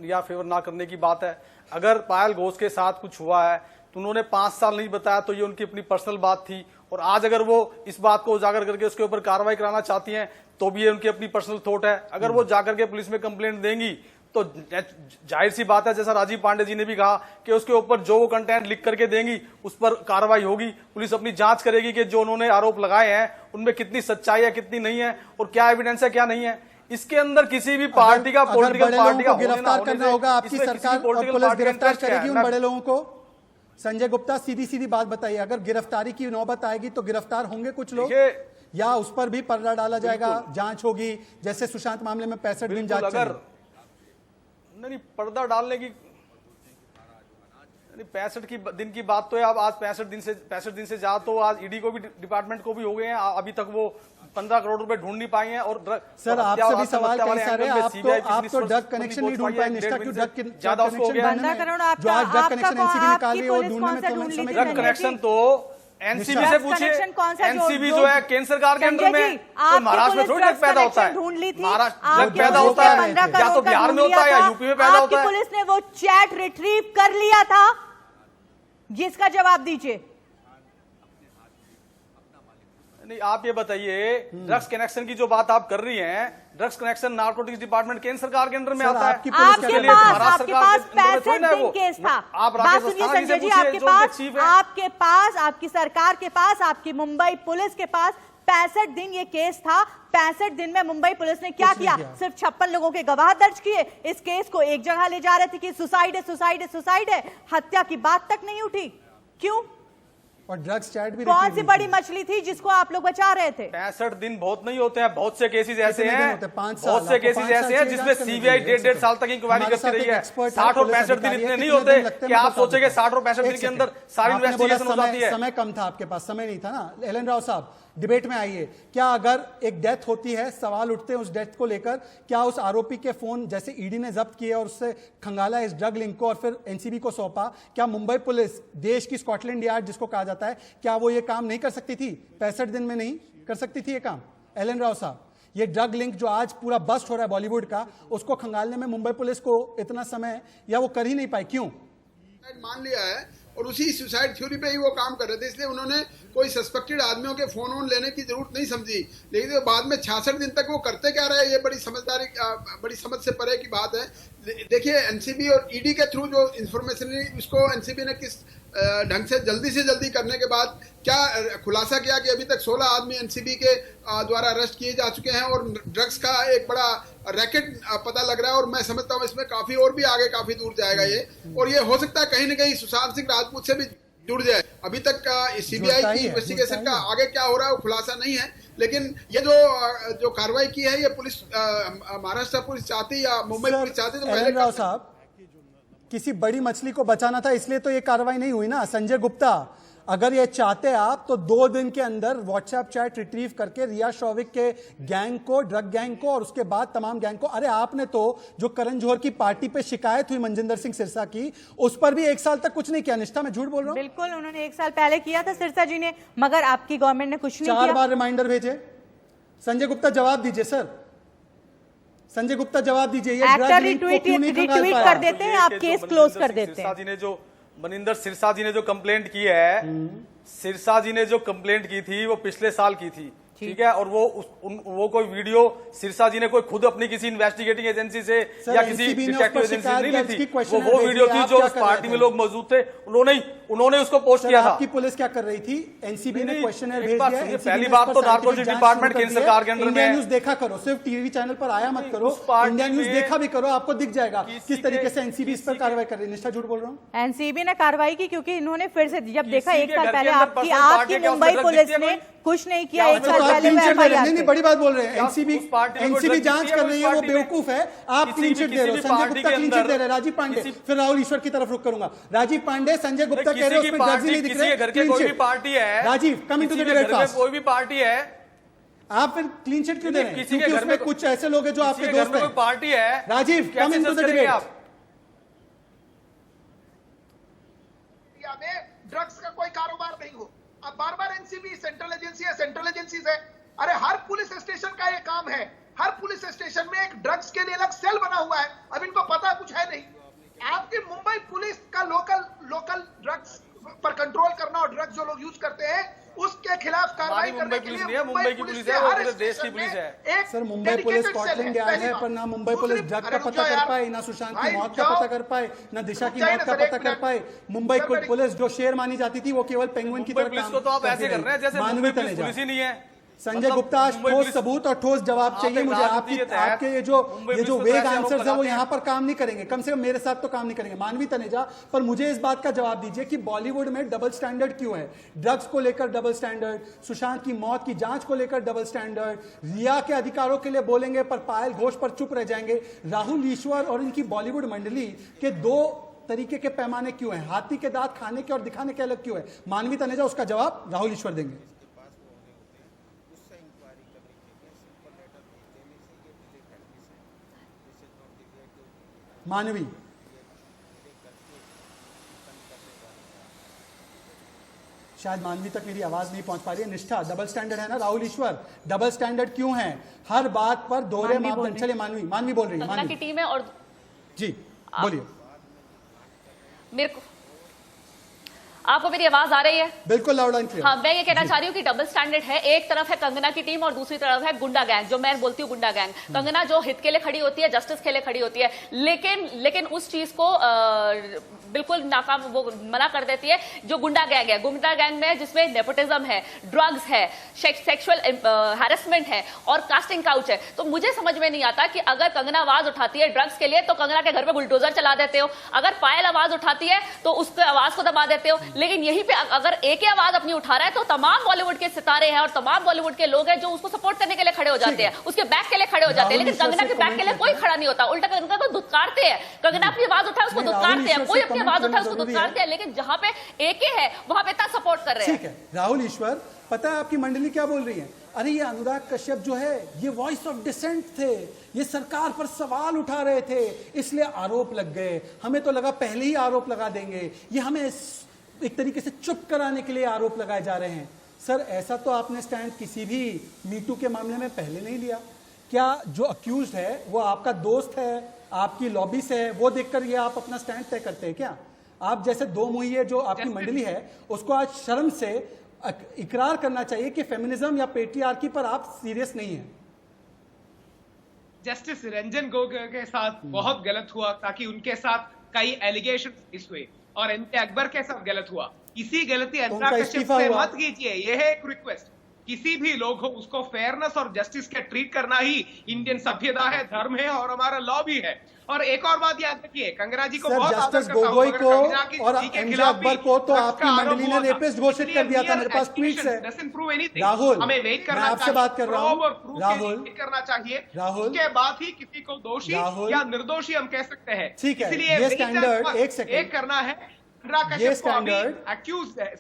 या फेवर ना करने की बात है। अगर पायल घोष के साथ कुछ हुआ है तो उन्होंने 5 साल नहीं बताया, तो ये उनकी अपनी पर्सनल बात थी। और आज अगर वो इस बात को उजागर करके उसके ऊपर कार्रवाई कराना चाहती हैं तो भी ये उनकी अपनी पर्सनल थॉट है। अगर वो जाकर के पुलिस में कंप्लेंट देंगी तो जाहिर सी बात है, जैसा राजीव पांडे जी ने भी कहा कि उसके ऊपर जो वो कंटेंट लिख करके देंगी उस पर कार्रवाई होगी। पुलिस अपनी जांच करेगी कि जो उन्होंने आरोप लगाए हैं उनमें कितनी सच्चाई है, कितनी नहीं है, और क्या एविडेंस है, क्या नहीं है। इसके अंदर किसी भी पार्टी का, पॉलिटिकल पार्टी का गिरफ्तार करना होगा, आपकी सरकार और पुलिस गिरफ्तार करेगी उन बड़े लोगों को? संजय गुप्ता, सीधी सीधी बात बताइए, अगर गिरफ्तारी की नौबत आएगी तो गिरफ्तार होंगे कुछ लोग, या उस पर भी पर्दा डाला जाएगा, जांच होगी, जैसे सुशांत मामले में 65 दिन जांच अगर नहीं पर्दा डालने की 65 दिन की बात तो है। अब आज 65 दिन से ज्यादा तो आज ईडी को भी, डिपार्टमेंट को भी हो गए हैं, अभी तक वो 15 करोड़ रुपए ढूंढ नहीं पाए हैं। और सर, आपसे भी सवाल कई सारे, आप तो ड्रग कनेक्शन नहीं ढूंढ पाए, निष्ठा क्यों ड्रग ज्यादा उसको हो गया। 15 करोड़ जो आज ड्रग कनेक्शन एनसीबी निकाल रही है वो ढूंढने में ड्रग कनेक्शन तो एनसीबी से पूछिए। एनसीबी जो है केंद्र सरकार के अंदर में, तो महाराष्ट्र में थोड़ी ड्रग पैदा होता है, महाराष्ट्र ड्रग पैदा होता है या तो बिहार में होता है या यूपी में पैदा होता है। पुलिस ने वो चैट रिट्रीव कर लिया था, जिसका जवाब दीजिए। नहीं, आप ये बताइए, ड्रग्स कनेक्शन की जो बात आप कर रही हैं, ड्रग्स कनेक्शन नारकोटिक्स डिपार्टमेंट केंद्र सरकार के अंडर में आता है। आपके पास 65 दिन केस था। बात सुनिए संजय जी, आपकी सरकार के पास, आपकी मुंबई पुलिस के पास 65 दिन ये केस था। 65 दिन में मुंबई पुलिस ने क्या किया? सिर्फ 56 लोगों के गवाह दर्ज किए। इस केस को एक जगह ले जा रहे थे कि सुसाइड है, हत्या की बात तक नहीं उठी। क्यों? और ड्रग्स चैट भी कौन सी बड़ी मछली थी जिसको आप लोग बचा रहे थे? 65 दिन बहुत नहीं होते हैं, बहुत से केसेस ऐसे हैं, बहुत से केसेस ऐसे हैं जिसमें सीबीआई 1.5 साल तक इंक्वायरी करती रही है। 60 और 65 दिन इतने नहीं होते कि आप सोचेंगे 60 और 65 दिन के अंदर सारी इन्वेस्टिगेशन हो जाती है। समय कम था, आपके पास समय नहीं था ना। एलन राव साहब, डिबेट में आइए। क्या अगर एक डेथ होती है, सवाल उठते हैं उस डेथ को लेकर, क्या उस आरोपी के फोन जैसे ईडी ने जब्त किए और उससे खंगाला इस ड्रग लिंक को और फिर एनसीबी को सौंपा, क्या मुंबई पुलिस, देश की स्कॉटलैंड यार्ड जिसको कहा जाता है, क्या वो ये काम नहीं कर सकती थी? 65 दिन में नहीं कर सकती थी ये काम? एलन राव साहब, ये ड्रग लिंक जो आज पूरा बस्ट हो रहा है बॉलीवुड का, उसको खंगालने में मुंबई पुलिस को इतना समय, या वो कर ही नहीं पाई, क्यों? मान लिया है और उसी सुसाइड थ्योरी पे ही वो काम कर रहे थे, इसलिए उन्होंने कोई सस्पेक्टेड आदमियों के फोन वोन लेने की जरूरत नहीं समझी, लेकिन बाद में 66 दिन तक वो करते क्या रहे, ये बड़ी समझदारी बड़ी समझ से परे की बात है। देखिए एनसीबी और ईडी के थ्रू जो इंफॉर्मेशन ली उसको एनसीबी ने किस ढंग से जल्दी करने के बाद क्या खुलासा किया कि अभी तक 16 आदमी एनसीबी के द्वारा अरेस्ट किए जा चुके हैं और ड्रग्स का एक बड़ा रैकेट पता लग रहा है। और मैं समझता हूँ इसमें काफी और भी आगे काफी दूर जाएगा ये, और ये हो सकता है कहीं ना कहीं सुशांत सिंह राजपूत से भी जुड़ जाए। अभी तक सीबीआई की इन्वेस्टिगेशन का आगे क्या हो रहा है वो खुलासा नहीं है, लेकिन ये जो कार्रवाई की है ये पुलिस महाराष्ट्र पुलिस चाहती या मुंबई पुलिस चाहती तो पहले राव साहब किसी बड़ी मछली को बचाना था, इसलिए तो ये कार्रवाई नहीं हुई ना। संजय गुप्ता, अगर ये चाहते आप तो 2 दिन के अंदर व्हाट्सएप चैट रिट्रीव करके रिया शौविक के गैंग को, ड्रग गैंग को और उसके बाद तमाम गैंग को, अरे आपने तो जो करण जौहर की पार्टी पे शिकायत हुई मनजिंदर सिंह सिरसा की, उस पर भी 1 साल तक कुछ नहीं किया। निष्ठा, मैं झूठ बोल रहा हूं? बिल्कुल, उन्होंने 1 साल पहले किया था सिरसा जी ने, मगर आपकी गवर्नमेंट ने कुछ नहीं किया। 4 बार रिमाइंडर भेजे। संजय गुप्ता जवाब दीजिए सर, संजय गुप्ता जवाब दीजिए। ये एक्टर रिट्वीट कर देते हैं, आप केस क्लोज कर देते हैं। मनिंदर सिरसा जी ने जो कंप्लेंट की है, सिरसा जी ने जो कंप्लेंट की थी वो पिछले साल की थी, ठीक है, और वो कोई वीडियो सिरसा जी ने कोई खुद अपनी किसी इन्वेस्टिगेटिंग एजेंसी से या किसी डिटेक्टिव एजेंसी से नहीं ली थी, वो वीडियो थी जो उस पार्टी में लोग मौजूद थे, उन्होंने उसको पोस्ट किया था। आपकी पुलिस क्या कर रही थी? एनसीबी ने क्वेश्चनर भेज दिया। पहली बात तो नार्कोटिक्स डिपार्टमेंट केंद्र सरकार के अंडर में है। इंडिया न्यूज देखा करो, सिर्फ टीवी चैनल पर आया मत करो, इंडिया न्यूज देखा भी करो, आपको दिख जाएगा किस तरीके से एनसीबी इस पर कार्रवाई कर रही है। निष्ठा, झूठ बोल रहा हूँ? एनसीबी ने कार्रवाई की क्योंकि इन्होंने फिर से जब देखा 1 साल पहले आपकी मुंबई पुलिस ने कुछ नहीं किया, 1 साल पहले नहीं, बड़ी बात बोल रहे हैं। एनसीबी जांच कर रही है, वो बेवकूफ है। आप क्लीन चिट दे रहे हो, संजय गुप्ता क्लीन चिट दे रहे हैं। राजीव पांडे, फिर राहुल ईश्वर की तरफ रुख करूंगा। राजीव पांडे, संजय गुप्ता कह रहे हो उसमें ड्रग्स नहीं दिख रहे, घर के कोई भी पार्टी है। Rajiv, coming to the debate fast. कोई भी पार्टी है, आप फिर क्लीन चिट क्यों दे रहे हैं? क्योंकि उसमें कुछ ऐसे लोग हैं जो आपके दोस्त हैं। पार्टी है। Rajiv, coming to the debate. Drugs का कोई कारोबार नहीं हो। अब बार एनसीबी सेंट्रल एजेंसी है, सेंट्रल एजेंसीज है। अरे हर पुलिस स्टेशन का ये काम है, हर पुलिस स्टेशन में एक ड्रग्स के लिए अलग सेल बना हुआ है। अब इनको पता कुछ है नहीं। आपकी मुंबई पुलिस का लोकल ड्रग्स पर कंट्रोल करना और ड्रग्स जो लोग यूज करते हैं उसके खिलाफ कार्रवाई करने के लिए मुंबई की पुलिस है, वो पूरे देश की पुलिस है। Sir, Mumbai police Scotland yard है, पर ना मुंबई पुलिस ड्रग का पता कर पाए, ना सुशांत की मौत का पता कर पाए, ना दिशा की मौत का पता कर पाए। मुंबई पुलिस जो शेर मानी जाती थी वो केवल पेंगुइन की तरह काम तो आप ऐसे कर रहे हैं जैसे मानवीय पुलिस ही नहीं है। संजय गुप्ता, ठोस सबूत और ठोस जवाब चाहिए मुझे। आपके ये जो वेग आंसर्स है वो यहाँ पर काम नहीं करेंगे, कम से कम मेरे साथ तो काम नहीं करेंगे। मानवी तनेजा, पर मुझे इस बात का जवाब दीजिए कि बॉलीवुड में डबल स्टैंडर्ड क्यों है? ड्रग्स को लेकर डबल स्टैंडर्ड, सुशांत की मौत की जांच को लेकर डबल स्टैंडर्ड, रिया के अधिकारों के लिए बोलेंगे पर पायल घोष पर चुप रह जाएंगे। राहुल ईश्वर और इनकी बॉलीवुड मंडली के 2 तरीके के पैमाने क्यों है? हाथी के दांत खाने के और दिखाने के अलग क्यों है? मानवी तनेजा, उसका जवाब राहुल ईश्वर देंगे। मानवी, शायद मानवी तक मेरी आवाज नहीं पहुंच पा रही है। निष्ठा, डबल स्टैंडर्ड है ना? राहुल ईश्वर, डबल स्टैंडर्ड क्यों है? हर बात पर दोहरे मापदंड। चलिए मानवी बोल रही है। मानवी की टीम है और जी बोलिए। मेरे को आपको मेरी आवाज आ रही है? बिल्कुल लाउड एंड क्लियर। हाँ, मैं ये कहना चाह रही हूँ कि डबल स्टैंडर्ड है। एक तरफ है कंगना की टीम और दूसरी तरफ है गुंडा गैंग, जो मैं बोलती हूँ गुंडा गैंग। कंगना जो हित के लिए खड़ी होती है, जस्टिस के लिए खड़ी होती है, लेकिन उस चीज को बिल्कुल नाकाम वो मना कर देती है जो गुंडा गैंग है। गुंडा गैंग में जिसमें नेपोटिज्म है, ड्रग्स है, सेक्सुअल हैरेसमेंट है और कास्टिंग काउच है। तो मुझे समझ में नहीं आता कि अगर कंगना आवाज उठाती है ड्रग्स के लिए तो कंगना के घर पे बुलडोजर चला देते हो, अगर पायल आवाज उठाती है तो उसके आवाज को दबा देते हो। लेकिन यहीं पे अगर एक ही आवाज अपनी उठा रहा है तो तमाम बॉलीवुड के सितारे हैं और तमाम बॉलीवुड के लोग हैं जो उसको सपोर्ट करने के लिए खड़े हो जाते हैं, उसके बैक के लिए खड़े हो जाते हैं। लेकिन कंगना के बैक के लिए कोई खड़ा नहीं होता, उल्टा कंगना को धुतकारते हैं। कंगना अपनी आवाज उठाए उसको धुतकारते हैं, कोई अपनी आवाज उठाए उसको धुतकारते हैं। लेकिन जहां पे एके है वहां पे इतना सपोर्ट कर रहे हैं। ठीक है राहुल ईश्वर, पता है आपकी मंडली क्या बोल रही है? अरे ये अनुराग कश्यप जो है ये वॉइस ऑफ डिसेंट थे, ये सरकार पर सवाल उठा रहे थे, इसलिए आरोप लग गए। हमें तो लगा पहले ही आरोप लगा देंगे, ये हमें एक तरीके से चुप कराने के लिए आरोप लगाए जा रहे हैं। सर, ऐसा तो आपने स्टैंड किसी भी मीटू के मामले में पहले नहीं लिया। क्या जो अक्यूज्ड है वो आपका दोस्त है, आपकी लॉबी से है, वो देखकर ये आप अपना स्टैंड तय करते हैं क्या? आप जैसे दो मुहिए जो आपकी मंडली है उसको आज शर्म से इकरार करना चाहिए कि फेमिनिज्म या पेट्रियार्की पर आप सीरियस नहीं हैं। जस्टिस रंजन गोगोई के साथ बहुत गलत हुआ, ताकि उनके साथ कई एलिगेशन इस हुए और एमजे अकबर के साथ गलत हुआ। इसी गलती अनुराग कश्यप से मत कीजिए, यह है एक रिक्वेस्ट। किसी भी लोग हो उसको फेयरनेस और जस्टिस के ट्रीट करना ही इंडियन सभ्यता है, धर्म है और हमारा लॉ भी है। और एक और बात याद रखिए, कंगना जी को बहुत आदर जस्टिस करता हूं, गोगोई मगर को कंगना की और जी के एमजे खिलाफ अकबर भी को तो ड्रग्स आपकी का आरोप मंडली ने हुआ था। रेपिस्ट घोषित कर दिया था, मेरे पास ट्वीट्स है। राहुल, हमें वेट करना मैं आपसे चाहिए, बात कर रहा हूं। और प्रूफ राहुल करना चाहिए, राहुल, उसके बाद ही किसी को दोषी या निर्दोषी हम कह सकते हैं। ठीक है, इसलिए ये स्टैंडर्ड, एक सेकंड, एक करना है। ये स्टैंडर्ड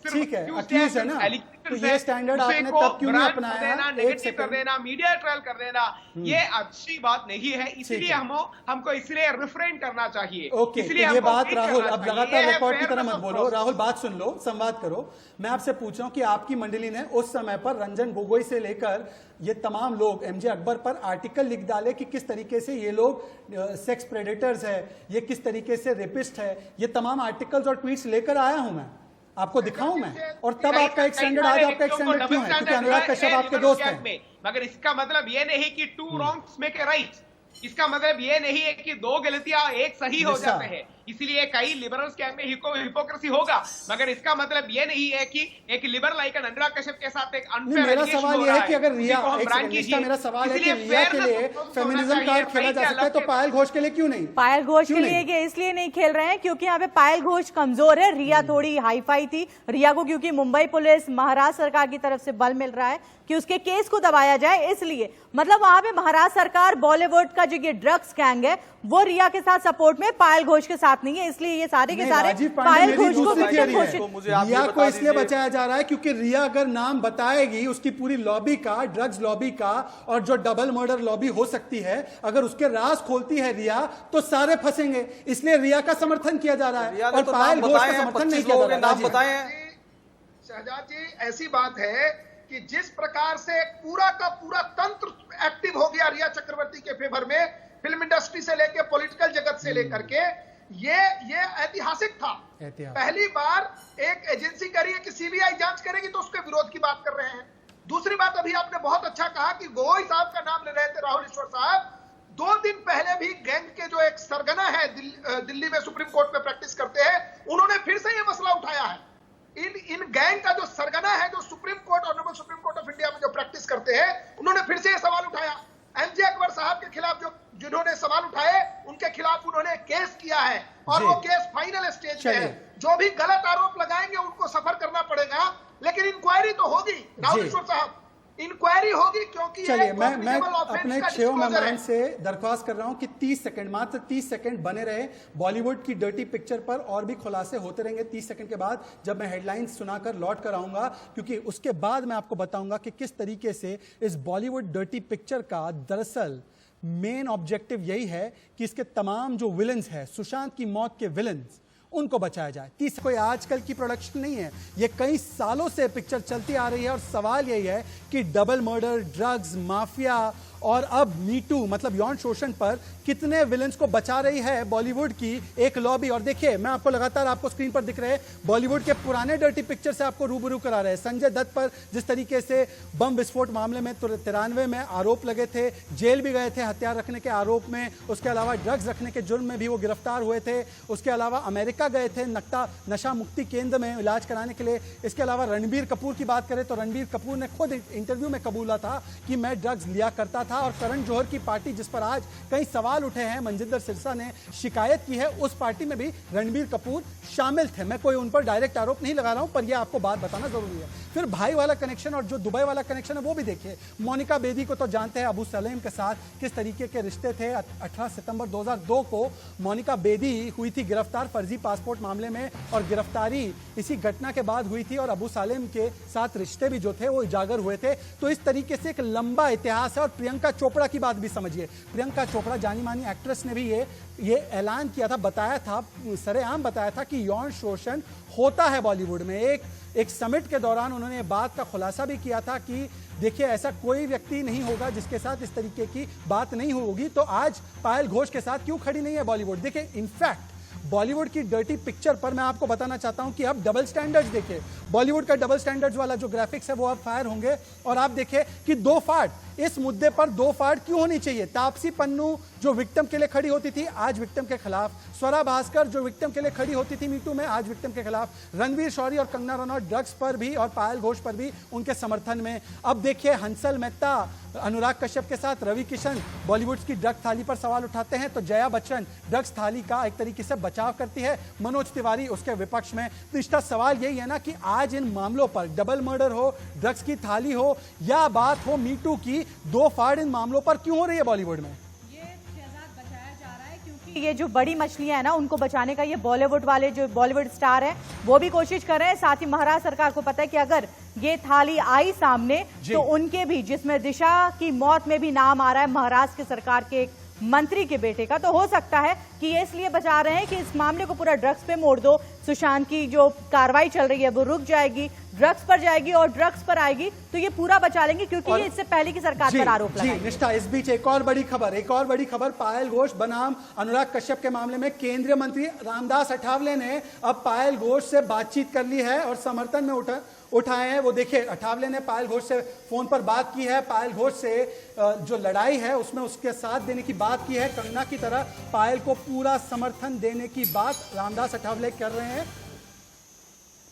ठीक है, अक्यूज है ना, तो ये स्टैंडर्ड आपने तब क्यों नहीं अपनाया? एक सेकंड कर देना, मीडिया ट्रायल कर देना, ये अच्छी बात नहीं है। इसलिए हमको इसलिए रिफ्रेन करना चाहिए। ओके, तो ये बात राहुल, अब लगातार रिकॉर्ड की तरह मत बोलो। राहुल बात सुन लो, संवाद करो। मैं आपसे पूछ रहा हूं कि आपकी मंडली ने उस समय पर रंजन गोगोई से लेकर ये तमाम लोग एमजे अकबर पर आर्टिकल लिख डाले कि किस तरीके से ये लोग सेक्स प्रेडेटर्स है, ये किस तरीके से रेपिस्ट है, ये तमाम आर्टिकल्स और ट्वीट्स लेकर आया हूं मैं, आपको दिखाऊं मैं। और तब आपका एक स्टैंडर्ड, आज आपका एक स्टैंडर्ड क्यों है? क्योंकि अनुराग कश्यप आपके दोस्त हैं। मगर इसका मतलब ये नहीं कि two wrongs make a right. इसका मतलब ये नहीं है कि दो गलतियां एक सही हो जाते हैं। इसलिए कई लिबरल्स कैंप में हिपोक्रेसी होगा, मगर इसका मतलब ये नहीं है कि एक लिबरल आइकन अनुराग कश्यप के साथ एक अनफेयर मेरा सवाल यह है कि अगर रिया, मेरा सवाल है कि रिया के लिए फेमिनिज्म कार्ड खेला जा सकता है, तो पायल घोष के लिए क्यों नहीं? पायल घोष के लिए इसलिए नहीं खेल रहे हैं क्योंकि यहाँ पे पायल घोष कमजोर है। रिया थोड़ी हाईफाई थी। रिया को क्योंकि मुंबई पुलिस, महाराष्ट्र सरकार की तरफ से बल मिल रहा है कि उसके केस को दबाया जाए, इसलिए मतलब वहां पे महाराष्ट्र सरकार, बॉलीवुड का जो ये ड्रग्स गैंग है वो रिया के साथ सपोर्ट में, पायल घोष के साथ नहीं है। इसलिए ये सारे के सारे पायल घोष को रिया को इसलिए बचाया जा रहा है क्योंकि रिया अगर नाम बताएगी उसकी पूरी लॉबी का, ड्रग्स लॉबी का और जो डबल मर्डर लॉबी हो सकती है, अगर उसके राज खोलती है रिया तो सारे फंसेंगे। इसलिए रिया का समर्थन किया जा रहा है और पायल घोष का समर्थन नहीं किया जा रहा है। शहजाद जी, ऐसी बात है कि जिस प्रकार से पूरा का पूरा तंत्र एक्टिव हो गया रिया चक्रवर्ती के फेवर में, फिल्म इंडस्ट्री से लेकर पॉलिटिकल जगत से लेकर के, ये ऐतिहासिक था। पहली बार एक एजेंसी करी है कि सीबीआई जांच करेगी तो उसके विरोध की बात कर रहे हैं। दूसरी बात, अभी आपने बहुत अच्छा कहा कि गोगोई साहब का नाम ले रहे थे, राहुल ईश्वर साहब। 2 दिन पहले भी गैंग के जो एक सरगना है दिल्ली में सुप्रीम कोर्ट में प्रैक्टिस करते हैं, उन्होंने फिर से यह मसला उठाया है। इन गैंग का जो सरगना है, जो supreme court, honourable supreme court of India में जो प्रैक्टिस करते हैं, उन्होंने फिर से यह सवाल उठाया। एमजे अकबर साहब के खिलाफ जिन्होंने सवाल उठाए, उनके खिलाफ उन्होंने केस किया है और वो केस फाइनल स्टेज पे है। जो भी गलत आरोप लगाएंगे उनको सफर करना पड़ेगा, लेकिन इंक्वायरी तो होगी राहुल ईश्वर साहब, इंक्वायरी होगी। क्योंकि चलिए, मैं अपने क्षमा मेमोरेंड से दरख्वास्त कर रहा हूं कि 30 सेकंड, मात्र 30 सेकंड बने रहे। बॉलीवुड की डर्टी पिक्चर पर और भी खुलासे होते रहेंगे 30 सेकंड के बाद, जब मैं हेडलाइंस सुनाकर लौट कर आऊंगा, क्योंकि उसके बाद मैं आपको बताऊंगा कि किस तरीके से इस बॉलीवुड डर्टी पिक्चर का दरअसल मेन ऑब्जेक्टिव यही है कि इसके तमाम जो विलन्स है, सुशांत की मौत के विलन्स, उनको बचाया जाए। कोई आजकल की प्रोडक्शन नहीं है, ये कई सालों से पिक्चर चलती आ रही है और सवाल यही है कि डबल मर्डर, ड्रग्स, माफिया और अब मीटू मतलब यौन शोषण पर कितने विलन्स को बचा रही है बॉलीवुड की एक लॉबी। और देखिए, मैं आपको लगातार आपको स्क्रीन पर दिख रहे बॉलीवुड के पुराने डर्टी पिक्चर से आपको रूबरू करा रहे हैं। संजय दत्त पर जिस तरीके से बम विस्फोट मामले में 93 में आरोप लगे थे, जेल भी गए थे हथियार रखने के आरोप में, उसके अलावा ड्रग्स रखने के जुर्म में भी वो गिरफ्तार हुए थे, उसके अलावा अमेरिका गए थे नशा मुक्ति केंद्र में इलाज कराने के लिए। इसके अलावा रणबीर कपूर की बात करें तो रणबीर कपूर ने खुद इंटरव्यू में कबूला था कि मैं ड्रग्स लिया करता था। और करण जौहर की पार्टी जिस पर आज कई सवाल उठे हैं, मनजिंदर सिरसा ने शिकायत की है, उस पार्टी में भी रणबीर कपूर शामिल थे। मैं कोई उन पर डायरेक्ट आरोप नहीं लगा रहा हूं, पर यह आपको बात बताना जरूरी है। फिर भाई वाला कनेक्शन और जो दुबई वाला कनेक्शन है वो भी देखिए। मोनिका बेदी को तो जानते हैं, अबू सलेम के साथ किस तरीके के रिश्ते थे। 18 सितंबर 2002 को मोनिका बेदी हुई थी गिरफ्तार फर्जी पासपोर्ट मामले में, और गिरफ्तारी इसी घटना के बाद हुई थी और अबू सालेम के साथ रिश्ते भी जो थे वो उजागर हुए थे। तो इस तरीके से एक लंबा इतिहास है। और प्रियंका चोपड़ा की बात भी समझिए। प्रियंका चोपड़ा जानी मानी एक्ट्रेस ने भी ये ऐलान किया था, बताया था, सरेआम बताया था कि यौन शोषण होता है बॉलीवुड में। एक समिट के दौरान उन्होंने बात का खुलासा भी किया था कि देखिए, ऐसा कोई व्यक्ति नहीं होगा जिसके साथ इस तरीके की बात नहीं होगी। तो आज पायल घोष के साथ क्यों खड़ी नहीं है बॉलीवुड? देखिए, इनफैक्ट बॉलीवुड की डर्टी पिक्चर पर मैं आपको बताना चाहता हूं कि अब डबल स्टैंडर्ड्स देखिए, बॉलीवुड का डबल स्टैंडर्ड्स वाला जो ग्राफिक्स है वो अब फायर होंगे। और आप देखिए कि दो फाड़, इस मुद्दे पर दो फाड़ क्यों होनी चाहिए। तापसी पन्नू जो विक्टिम के लिए खड़ी होती थी आज विक्टिम के खिलाफ, स्वरा भास्कर जो विक्टिम के लिए खड़ी होती थी मीटू में आज विक्टिम के खिलाफ, रणवीर शौरी और कंगना रनौत ड्रग्स पर भी और पायल घोष पर भी उनके समर्थन में। अब देखिए हंसल मेहता अनुराग कश्यप के साथ रवि किशन बॉलीवुड की ड्रग थाली पर सवाल उठाते हैं, तो जया बच्चन ड्रग्स थाली का एक तरीके से बचाव करती है, मनोज तिवारी उसके विपक्ष में। तो इसका सवाल यही है ना कि आज इन मामलों पर डबल मर्डर हो, ड्रग्स की थाली हो या बात हो मीटू की, दो फाड़ इन मामलों पर क्यों हो रही है बॉलीवुड में? ये जो बड़ी मछलियां है ना उनको बचाने का ये बॉलीवुड वाले जो बॉलीवुड स्टार हैं वो भी कोशिश कर रहे हैं। साथ ही महाराष्ट्र सरकार को पता है कि अगर ये थाली आई सामने तो उनके भी, जिसमें दिशा की मौत में भी नाम आ रहा है महाराष्ट्र की सरकार के एक मंत्री के बेटे का, तो हो सकता है कि ये इसलिए बचा रहे हैं कि इस मामले को पूरा ड्रग्स पे मोड़ दो, सुशांत की जो कार्रवाई चल रही है वो रुक जाएगी, ड्रग्स पर जाएगी और ड्रग्स पर आएगी तो ये पूरा बचा लेंगे, क्योंकि ये इससे पहले की सरकार पर आरोप लगा। निष्ठा, इस बीच एक और बड़ी खबर, पायल घोष बनाम अनुराग कश्यप के मामले में केंद्रीय मंत्री रामदास अठावले ने अब पायल घोष से बातचीत कर ली है और समर्थन में उठाए हैं। वो देखिए अठावले ने पायल घोष से फोन पर बात की है, पायल घोष से जो लड़ाई है उसमें उसके साथ देने की बात की है, कंगना की तरह पायल को पूरा समर्थन देने की बात रामदास अठावले कर रहे हैं।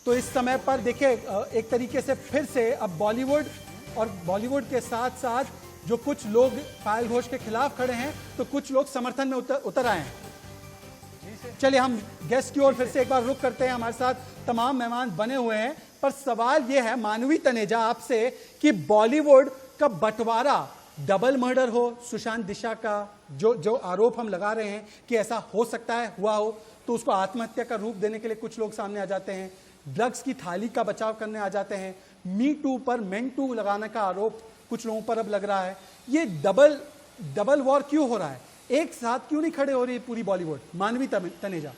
तो इस समय पर देखिए एक तरीके से फिर से अब बॉलीवुड के साथ साथ जो कुछ लोग पायल घोष के खिलाफ खड़े हैं तो कुछ लोग समर्थन में उतर आए हैं। चलिए हम गेस्ट की ओर फिर से एक बार रुक करते हैं, हमारे साथ तमाम मेहमान बने हुए हैं, पर सवाल यह है मानवी तनेजा आपसे कि बॉलीवुड का बंटवारा, डबल मर्डर हो सुशांत दिशा का, जो आरोप हम लगा रहे हैं कि ऐसा हो सकता है हुआ हो, तो उसको आत्महत्या का रूप देने के लिए कुछ लोग सामने आ जाते हैं, ड्रग्स की थाली का बचाव करने आ जाते हैं, मी टू पर मेन टू लगाने का आरोप कुछ लोगों पर अब लग रहा है। ये डबल वॉर क्यों हो रहा है, एक साथ क्यों नहीं खड़े हो रही पूरी बॉलीवुड? मानवी तनेजा।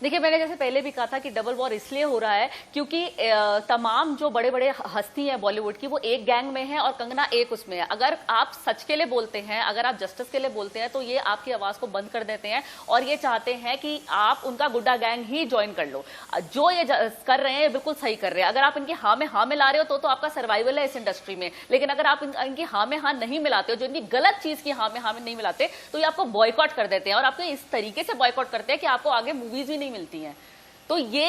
देखिए मैंने जैसे पहले भी कहा था कि डबल वॉर इसलिए हो रहा है क्योंकि तमाम जो बड़े बड़े हस्ती हैं बॉलीवुड की वो एक गैंग में है और कंगना एक उसमें है। अगर आप सच के लिए बोलते हैं, अगर आप जस्टिस के लिए बोलते हैं तो ये आपकी आवाज को बंद कर देते हैं और ये चाहते हैं कि आप उनका गुड्डा गैंग ही ज्वाइन कर लो। जो ये कर रहे हैं बिल्कुल सही कर रहे हैं। अगर आप इनकी हाँ में हाँ मिला रहे हो तो आपका सर्वाइवल है इस इंडस्ट्री में, लेकिन अगर आप इनकी हाँ में हाँ नहीं मिलाते हो, जो इनकी गलत चीज की हाँ में नहीं मिलाते, तो ये आपको बॉयकॉट कर देते हैं और आपको इस तरीके से बॉयकॉट करते हैं कि आपको आगे मूवीज भी नहीं मिलती हैं। तो ये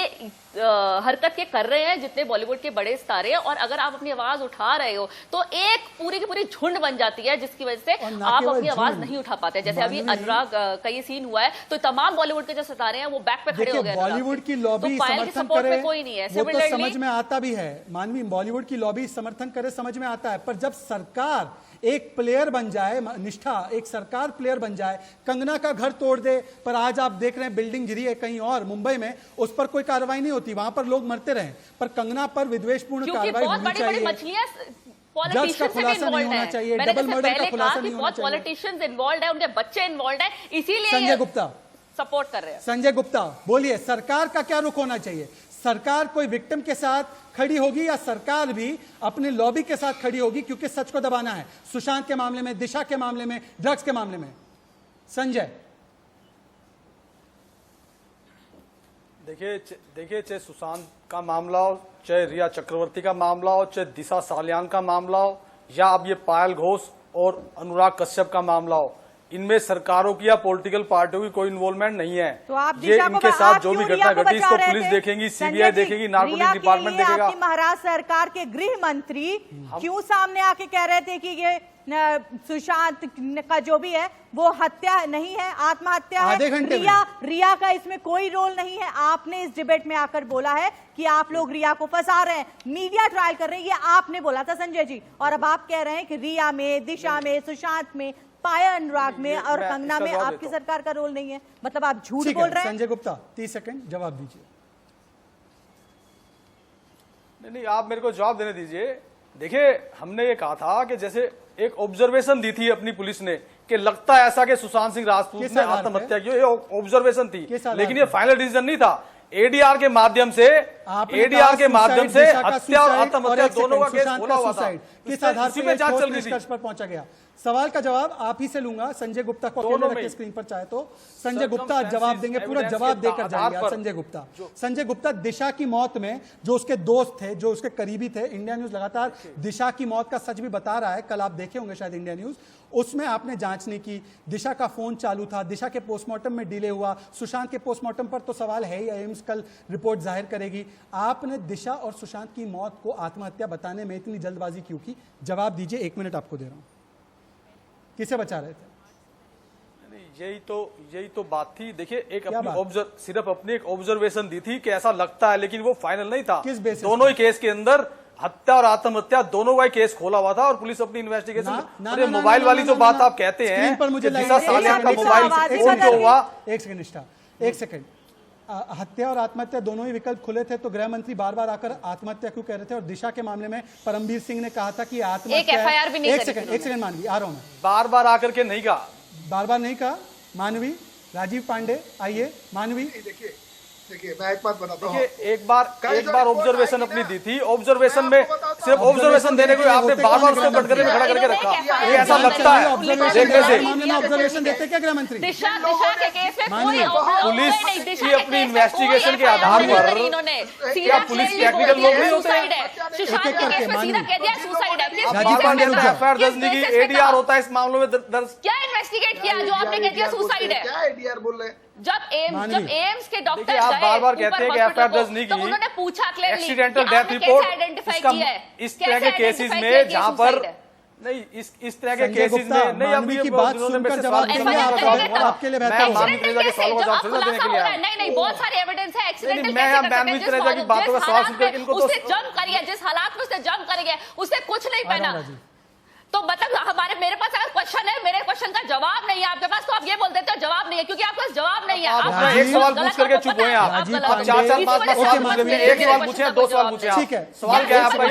हरकत के कर रहे हैं जितने बॉलीवुड के बड़े सितारे, और अगर आप अपनी आवाज उठा रहे हो तो एक पूरी की पूरी झुंड बन जाती है जिसकी वजह से आप अपनी आवाज नहीं उठा पाते। जैसे अभी अनुराग का ये सीन हुआ है तो तमाम बॉलीवुड के जो सितारे हैं वो बैक पे खड़े हो गए। बॉलीवुड की लॉबी समर्थन करे कोई नहीं है, वो तो समझ में आता भी है, मानवी बॉलीवुड की लॉबी समर्थन करे समझ में आता है, पर जब सरकार एक प्लेयर बन जाए, निष्ठा एक सरकार प्लेयर बन जाए, कंगना का घर तोड़ दे, पर आज आप देख रहे हैं बिल्डिंग गिरी है कहीं और मुंबई में, उस पर कोई कार्रवाई नहीं होती, वहां पर लोग मरते रहे, पर कंगना पर विद्वेषपूर्ण कार्रवाई होनी चाहिए, ड्रग्स का खुलासा नहीं होना चाहिए, डबल मर्डर का खुलासा नहीं होना चाहिए। पॉलिटिशियंस इन्वॉल्व है, उनके बच्चे इन्वॉल्व है, इसीलिए संजय गुप्ता सपोर्ट कर रहे हैं। संजय गुप्ता बोलिए, सरकार का क्या रुख होना चाहिए? सरकार कोई विक्टिम के साथ खड़ी होगी या सरकार भी अपने लॉबी के साथ खड़ी होगी क्योंकि सच को दबाना है, सुशांत के मामले में, दिशा के मामले में, ड्रग्स के मामले में? संजय देखिए चाहे सुशांत का मामला हो, चाहे रिया चक्रवर्ती का मामला हो, चाहे दिशा सालियान का मामला हो, या अब ये पायल घोष और अनुराग कश्यप का मामला हो, इनमें सरकारों की या पॉलिटिकल पार्टियों की कोई इन्वॉल्वमेंट नहीं है। तो आप ये इनके साथ जो भी घटना घटी इसको पुलिस देखेंगी, सीबीआई देखेगी, नार्कोटिक्स डिपार्टमेंट देखेगा। आपकी महाराष्ट्र सरकार के गृह मंत्री क्यों सामने आके कह रहे थे कि ये सुशांत का जो भी है वो हत्या नहीं है, आत्महत्या है, रिया का इसमें कोई रोल नहीं है। आपने इस डिबेट में आकर बोला है कि आप लोग रिया को फंसा रहे हैं, मीडिया ट्रायल कर रहे हैं, ये आपने बोला था संजय जी, और अब आप कह रहे हैं कि रिया में, दिशा में, सुशांत में, पायल अनुराग में और कंगना में आपकी सरकार का रोल नहीं है, मतलब आप झूठ बोल रहे हैं। संजय गुप्ता 30 सेकंड जवाब दीजिए। नहीं, आप मेरे को जवाब देने दीजिए। देखिए हमने ये कहा था कि जैसे एक ऑब्जर्वेशन दी थी अपनी पुलिस ने कि लगता है ऐसा कि सुशांत सिंह राजपूत ने आत्महत्या की, ये ऑब्जर्वेशन थी, लेकिन ये फाइनल डिसीजन नहीं था। एडीआर के माध्यम से आपने एडीआर के कहा माध्यम से दिशा का हत्या और सुसाइड आत्महत्या एक दोनों का सेकंड, केस सुशांत खोला का हुआ था। सुसाइड किस आधार इसी पर में एक जांच ठोस चल रही थी। निष्कर्ष पर पहुंचा गया? सवाल का जवाब आप ही से लूंगा। संजय गुप्ता को दोनों अकेले में रखे ही। स्क्रीन पर चाहे तो संजय गुप्ता आज जवाब देंगे, पूरा evidence जवाब के देकर आधार जाएंगे आज पर संजय गुप्ता। संजय गुप्ता, दिशा की मौत में जो उसके दोस्त थे, जो उसके करीबी थे, इंडिया न्यूज लगातार दिशा की मौत का सच भी बता रहा है। कल आप देखे होंगे शायद इंडिया न्यूज, उसमें आपने जांच नहीं की। दिशा का फोन चालू था, दिशा के पोस्टमार्टम में डिले हुआ, सुशांत के पोस्टमार्टम पर तो सवाल है ही, एम्स कल रिपोर्ट जाहिर करेगी। आपने दिशा और सुशांत की मौत को आत्महत्या बताने में इतनी जल्दबाजी क्यों की? जवाब दीजिए, 1 मिनट आपको दे रहा हूं। किसे बचा रहे थे? यही तो बात थी। देखिए, एक क्या अपनी सिर्फ अपनी एक ऑब्जर्वेशन दी थी कि ऐसा लगता है, लेकिन वो फाइनल नहीं था। किस बेसिस दोनों ही केस के अंदर हत्या और आत्महत्या दोनों का ही केस खोला हुआ था और पुलिस अपनी इन्वेस्टिगेशन। अरे मोबाइल वाली जो बात आप कहते हैं, स्क्रीन पर मुझे दिशा सालिया का मोबाइल फोन जो हुआ, एक सेकंड निष्ठा, एक सेकंड। हत्या और आत्महत्या दोनों ही विकल्प खुले थे, तो गृह मंत्री बार बार आकर आत्महत्या क्यों कह रहे थे? और दिशा के मामले में परमबीर सिंह ने कहा था कि आत्महत्या। एक FIR भी नहीं एक करी सेकंड मानवी, आ रहा हूं मैं। बार बार आकर के नहीं कहा, बार बार नहीं कहा। मानवी, राजीव पांडे आइए। मानवी, देखिए मैं एक बात बताता हूँ। एक बार ऑब्जर्वेशन अपनी दी थी। ऑब्जर्वेशन में सिर्फ ऑब्जर्वेशन देने को आपने बार बार उसको कटघरे में खड़ा करके रखा। ये ऐसा लगता है देखने से। मामले में ऑब्जर्वेशन देते क्या गृह मंत्री? दिशा के केस में कोई पुलिस की अपनी इन्वेस्टिगेशन के आधार पर क्या पुलिस टेक्निकल लोग नहीं होते हैं? सुशांत के केस में सीधा कह दिया सुसाइड है। राजीव पांडे रुक जाओ। एफआईआर दर्ज नहीं की, एडीआर होता है इस मामले में दर्ज। क्या इन्वेस्टिगेट किया जो आपने कह दिया सुसाइड है? क्या एडीआर बोल रहे हैं? जब एम्स के डॉक्टर आप बार बार कहते हैं कि एफआईआर दर्ज नहीं तो की, उन्होंने पूछा क्लियरली एक्सीडेंटल डेथ रिपोर्ट इस तरह के केसेस में जहां पर नहीं इस तरह के केसेस में नहीं, मानवी की बात सुनकर जवाब देंगे आपके लिए बेहतर होगा। नहीं बहुत सारे एविडेंस है एक्सीडेंटल बातों का सवाल सुनकर इनको उसने जंप करी है, जिस हालात में उसने जंप करी है उसने कुछ नहीं पहना। तो मतलब मेरे पास अगर क्वेश्चन है, मेरे क्वेश्चन का जवाब नहीं है आपके पास, तो आप ये बोल देते हो जवाब नहीं है, क्योंकि आपके पास जवाब नहीं है। आप एक सवाल पूछ करके चुप हुए आप। राजीव आप चार पांच पांच सवाल पूछ रहे हैं, एक सवाल पूछे, दो सवाल पूछे। ठीक है, सवाल क्या है आपका?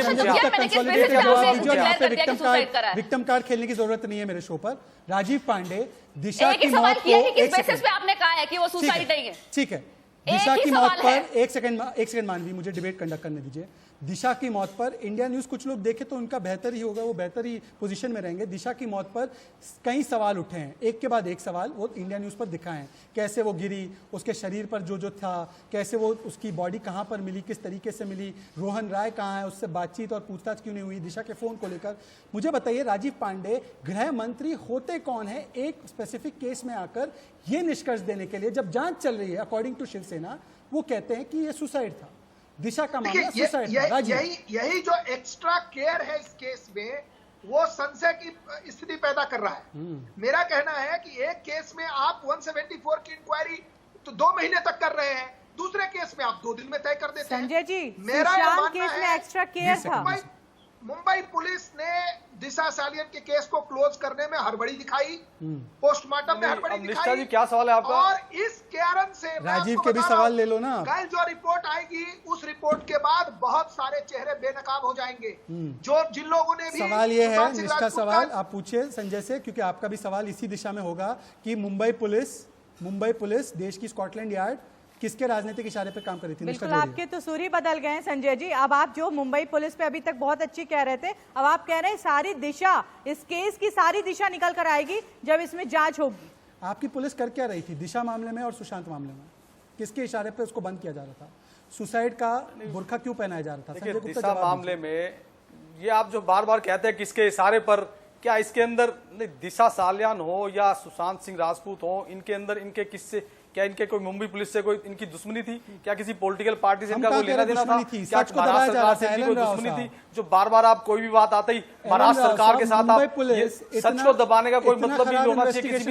विक्टिम कार्ड खेलने की जरूरत नहीं है मेरे शो पर। राजीव पांडे, दिशा की सवाल मौत किया है को कि किस बेसिस पे आपने कहा है कि वो सुसाइड नहीं है? ठीक है, दिशा की मौत सवाल पर एक सेकंड मानवी, मुझे डिबेट कंडक्ट करने दीजिए। दिशा की मौत पर इंडिया न्यूज कुछ लोग देखे तो उनका बेहतर ही होगा, वो बेहतर ही पोजीशन में रहेंगे। दिशा की मौत पर कई सवाल उठे हैं, एक के बाद एक सवाल वो इंडिया न्यूज पर दिखाए हैं। कैसे वो गिरी, उसके शरीर पर जो था, कैसे वो उसकी बॉडी कहाँ पर मिली, किस तरीके से मिली, रोहन राय कहाँ है, उससे बातचीत और पूछताछ क्यों नहीं हुई, दिशा के फोन को लेकर। मुझे बताइए, राजीव पांडे गृह मंत्री होते कौन है एक स्पेसिफिक केस में आकर ये निष्कर्ष देने के लिए, जब जांच चल रही है अकॉर्डिंग टू शिवसेना, वो कहते हैं कि ये सुसाइड था, दिशा का मामला सुसाइड था। यही जो एक्स्ट्रा केयर है इस केस में, वो संशय की स्थिति पैदा कर रहा है। मेरा कहना है कि एक केस में आप 174 की इंक्वायरी तो 2 महीने तक कर रहे हैं, दूसरे केस में आप 2 दिन में तय कर देते हैं। संजय जी, मेरा सुशांत केस में एक्स्ट्रा केयर था। मुंबई पुलिस ने दिशा सालियन के केस को क्लोज करने में हड़बड़ी दिखाई, पोस्टमार्टम में हड़बड़ी दिखाई। जी क्या सवाल है आपका? और इस कारण से राजीव के भी सवाल ले लो ना। कल जो रिपोर्ट आएगी, उस रिपोर्ट के बाद बहुत सारे चेहरे बेनकाब हो जाएंगे। जो जिन लोगों ने भी सवाल ये है, इसका सवाल आप पूछिए संजय से, क्योंकि आपका भी सवाल इसी दिशा में होगा कि मुंबई पुलिस देश की स्कॉटलैंड यार्ड किसके राजनीतिक इशारे पे काम कर रही थी? बिल्कुल, आपके तो सुर ही बदल गए हैं संजय जी। अब आप जो मुंबई पुलिस पे अभी तक बहुत अच्छी कह रहे थे, अब आप कह रहे हैं सारी दिशा, इस केस की सारी दिशा निकल कर आएगी जब इसमें जांच होगी। आपकी पुलिस कर क्या रही थी दिशा मामले में और सुशांत मामले में? किसके इशारे पे उसको बंद किया जा रहा था? सुसाइड का बुर्का क्यों पहनाया जा रहा था? देखिए, दिशा मामले में ये आप जो बार बार कहते हैं किसके इशारे पर, क्या इसके अंदर दिशा सालियान हो या सुशांत सिंह राजपूत हो, इनके अंदर इनके किससे, क्या इनके कोई मुंबई पुलिस से कोई इनकी दुश्मनी थी? क्या किसी पॉलिटिकल पार्टी से इनका कोई लेना देना था? क्या महाराष्ट्र सरकार से इनकी कोई दुश्मनी थी? जो बार बार आप कोई भी बात आते ही महाराष्ट्र सरकार के साथ आप सच को दबाने का कोई मतलब नहीं होना चाहिए, किसी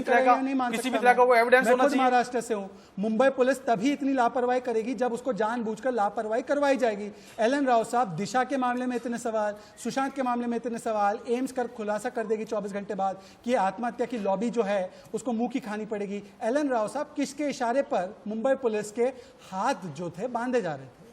भी तरह का वो एविडेंस होना चाहिए। महाराष्ट्र से हूँ, मुंबई पुलिस तभी इतनी लापरवाही करेगी जब उसको जानबूझकर लापरवाही करवाई जाएगी। एलन राव साहब, दिशा के मामले में इतने सवाल, सुशांत के मामले में इतने सवाल, एम्स कर खुलासा कर देगी 24 घंटे बाद कि आत्महत्या की लॉबी जो है उसको मुंह की खानी पड़ेगी। एलन राव साहब, किसके इशारे पर मुंबई पुलिस के हाथ जो थे बांधे जा रहे थे?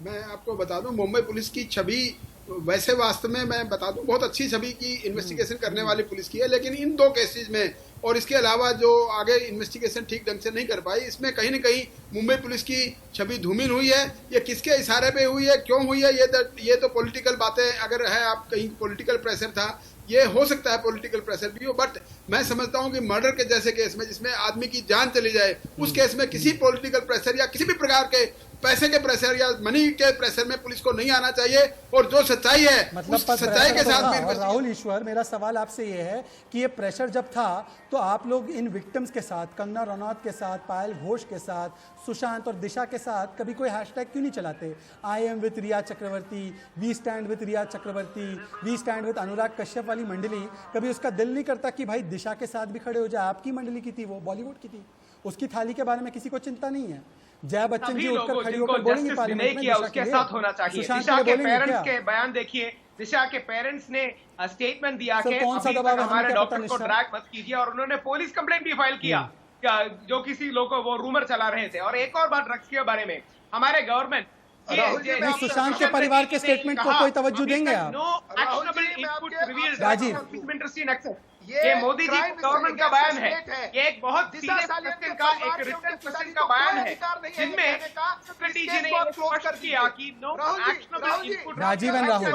मैं आपको बता दूं, मुंबई पुलिस की छवि वैसे वास्तव में मैं बता दूं बहुत अच्छी छवि की इन्वेस्टिगेशन करने वाली पुलिस की है, लेकिन इन 2 केसेस में और इसके अलावा जो आगे इन्वेस्टिगेशन ठीक ढंग से नहीं कर पाई, इसमें कहीं न कहीं मुंबई पुलिस की छवि धूमिल हुई है। ये किसके इशारे पे हुई है, क्यों हुई है, ये तो पॉलिटिकल बातें अगर है, आप कहीं पॉलिटिकल प्रेशर था, ये हो सकता है पॉलिटिकल प्रेशर भी हो, बट मैं समझता हूं कि मर्डर के जैसे केस में जिसमें आदमी की जान चली जाए, उस केस में किसी पॉलिटिकल प्रेशर या किसी भी प्रकार के पैसे के प्रेशर या मनी के प्रेशर में पुलिस को नहीं आना चाहिए, और जो सच्चाई है मतलब उस सच्चाई के साथ भी राहुल ईश्वर, मेरा सवाल आपसे ये है कि ये प्रेशर जब था तो आप लोग इन विक्टिम्स के साथ, कंगना रनौत के साथ, पायल घोष के साथ, सुशांत और दिशा के साथ कभी कोई हैशटैग क्यों नहीं चलाते? I am with Rhea Chakraborty, we stand with Rhea Chakraborty, we stand with Anurag Kashyap वाली मंडली, कभी उसका दिल नहीं करता कि भाई दिशा के साथ भी खड़े हो जाए? आपकी मंडली की थी, वो बॉलीवुड की थी, उसकी थाली के बारे में किसी को चिंता नहीं है? जया बच्चन जी उठकर खड़ी होकर बोलेंगी पार्लियामेंट में किया उसके साथ होना चाहिए। दिशा के पेरेंट्स के बयान देखिए, दिशा के पेरेंट्स ने स्टेटमेंट दिया कि हमारे डॉक्टर को ड्रैग मत कीजिए, और उन्होंने पुलिस कंप्लेंट भी फाइल किया जो किसी लोग को वो रूमर चला रहे थे। और एक और बात ड्रग्स के बारे में, हमारे गवर्नमेंट सुशांत के परिवार के स्टेटमेंट को कोई तवज्जो देंगे आप? राजीव, ये मोदी जी गवर्नमेंट का बयान है, ये एक बहुत सीरियस क्वेश्चन का, एक रिटन क्वेश्चन का बयान है, जिनमें सेक्रेटरी जी ने स्पष्ट किया कि no actionable input. Rajiv and Rahul,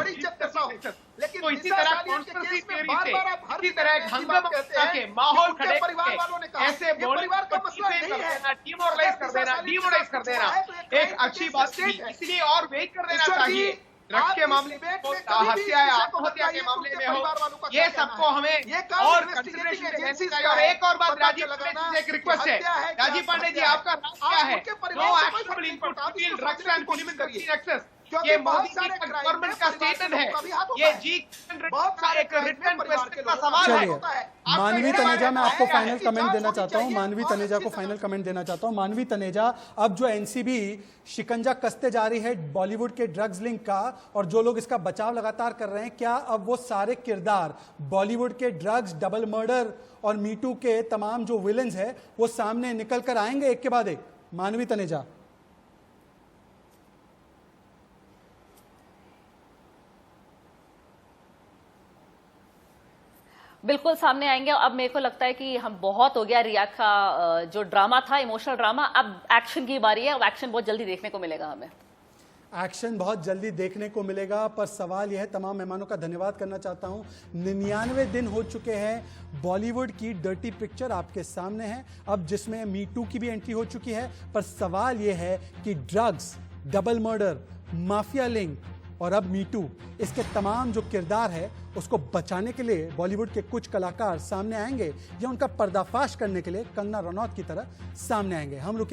तो इसी तरह कॉन्स्पिरेसी थ्योरी से, इसी तरह हंगामा के माहौल खड़े करके ऐसे डिमोरलाइज कर देना एक अच्छी बात नहीं, इसलिए और वेट कर देना चाहिए। ड्रग्स के मामले में, हत्या या आत्महत्या के मामले में हो, ये सबको हमें और कंसिडरेशन देना चाहिए। और एक और बात, राजीव पांडे जी से एक रिक्वेस्ट है, राजीव पांडे जी आपका क्या है? No actionable input to drugs and criminal access, ये मोदी जी का गवर्नमेंट का स्टेटमेंट है, ये जी का एक रिटन क्वेश्चन का सवाल है। मानवी तनेजा, मैं आपको फाइनल कमेंट देना चाहता हूं, मानवी तनेजा को फाइनल कमेंट देना चाहता हूं। मानवी तनेजा, अब जो एनसीबी शिकंजा कसते जा रही है बॉलीवुड के ड्रग्स लिंक का, और जो लोग इसका बचाव लगातार कर रहे हैं, क्या अब वो सारे किरदार बॉलीवुड के ड्रग्स, डबल मर्डर और मीटू के तमाम जो विलन्स है वो सामने निकल कर आएंगे एक के बाद एक? मानवी तनेजा। बिल्कुल सामने आएंगे। अब मेरे को लगता है कि हम बहुत हो गया रिया का जो ड्रामा था, इमोशनल ड्रामा, अब एक्शन की बारी है। अब एक्शन बहुत जल्दी देखने को मिलेगा, हमें एक्शन बहुत जल्दी देखने को मिलेगा। पर सवाल यह है, तमाम मेहमानों का धन्यवाद करना चाहता हूं, 99 दिन हो चुके हैं, बॉलीवुड की डर्टी पिक्चर आपके सामने है अब, जिसमें मी टू की भी एंट्री हो चुकी है। पर सवाल यह है कि drugs, double murder, mafia link और अब मी टू, इसके तमाम जो किरदार है उसको बचाने के लिए बॉलीवुड के कुछ कलाकार सामने आएंगे या उनका पर्दाफाश करने के लिए कंगना रनौत की तरह सामने आएंगे? हम रुके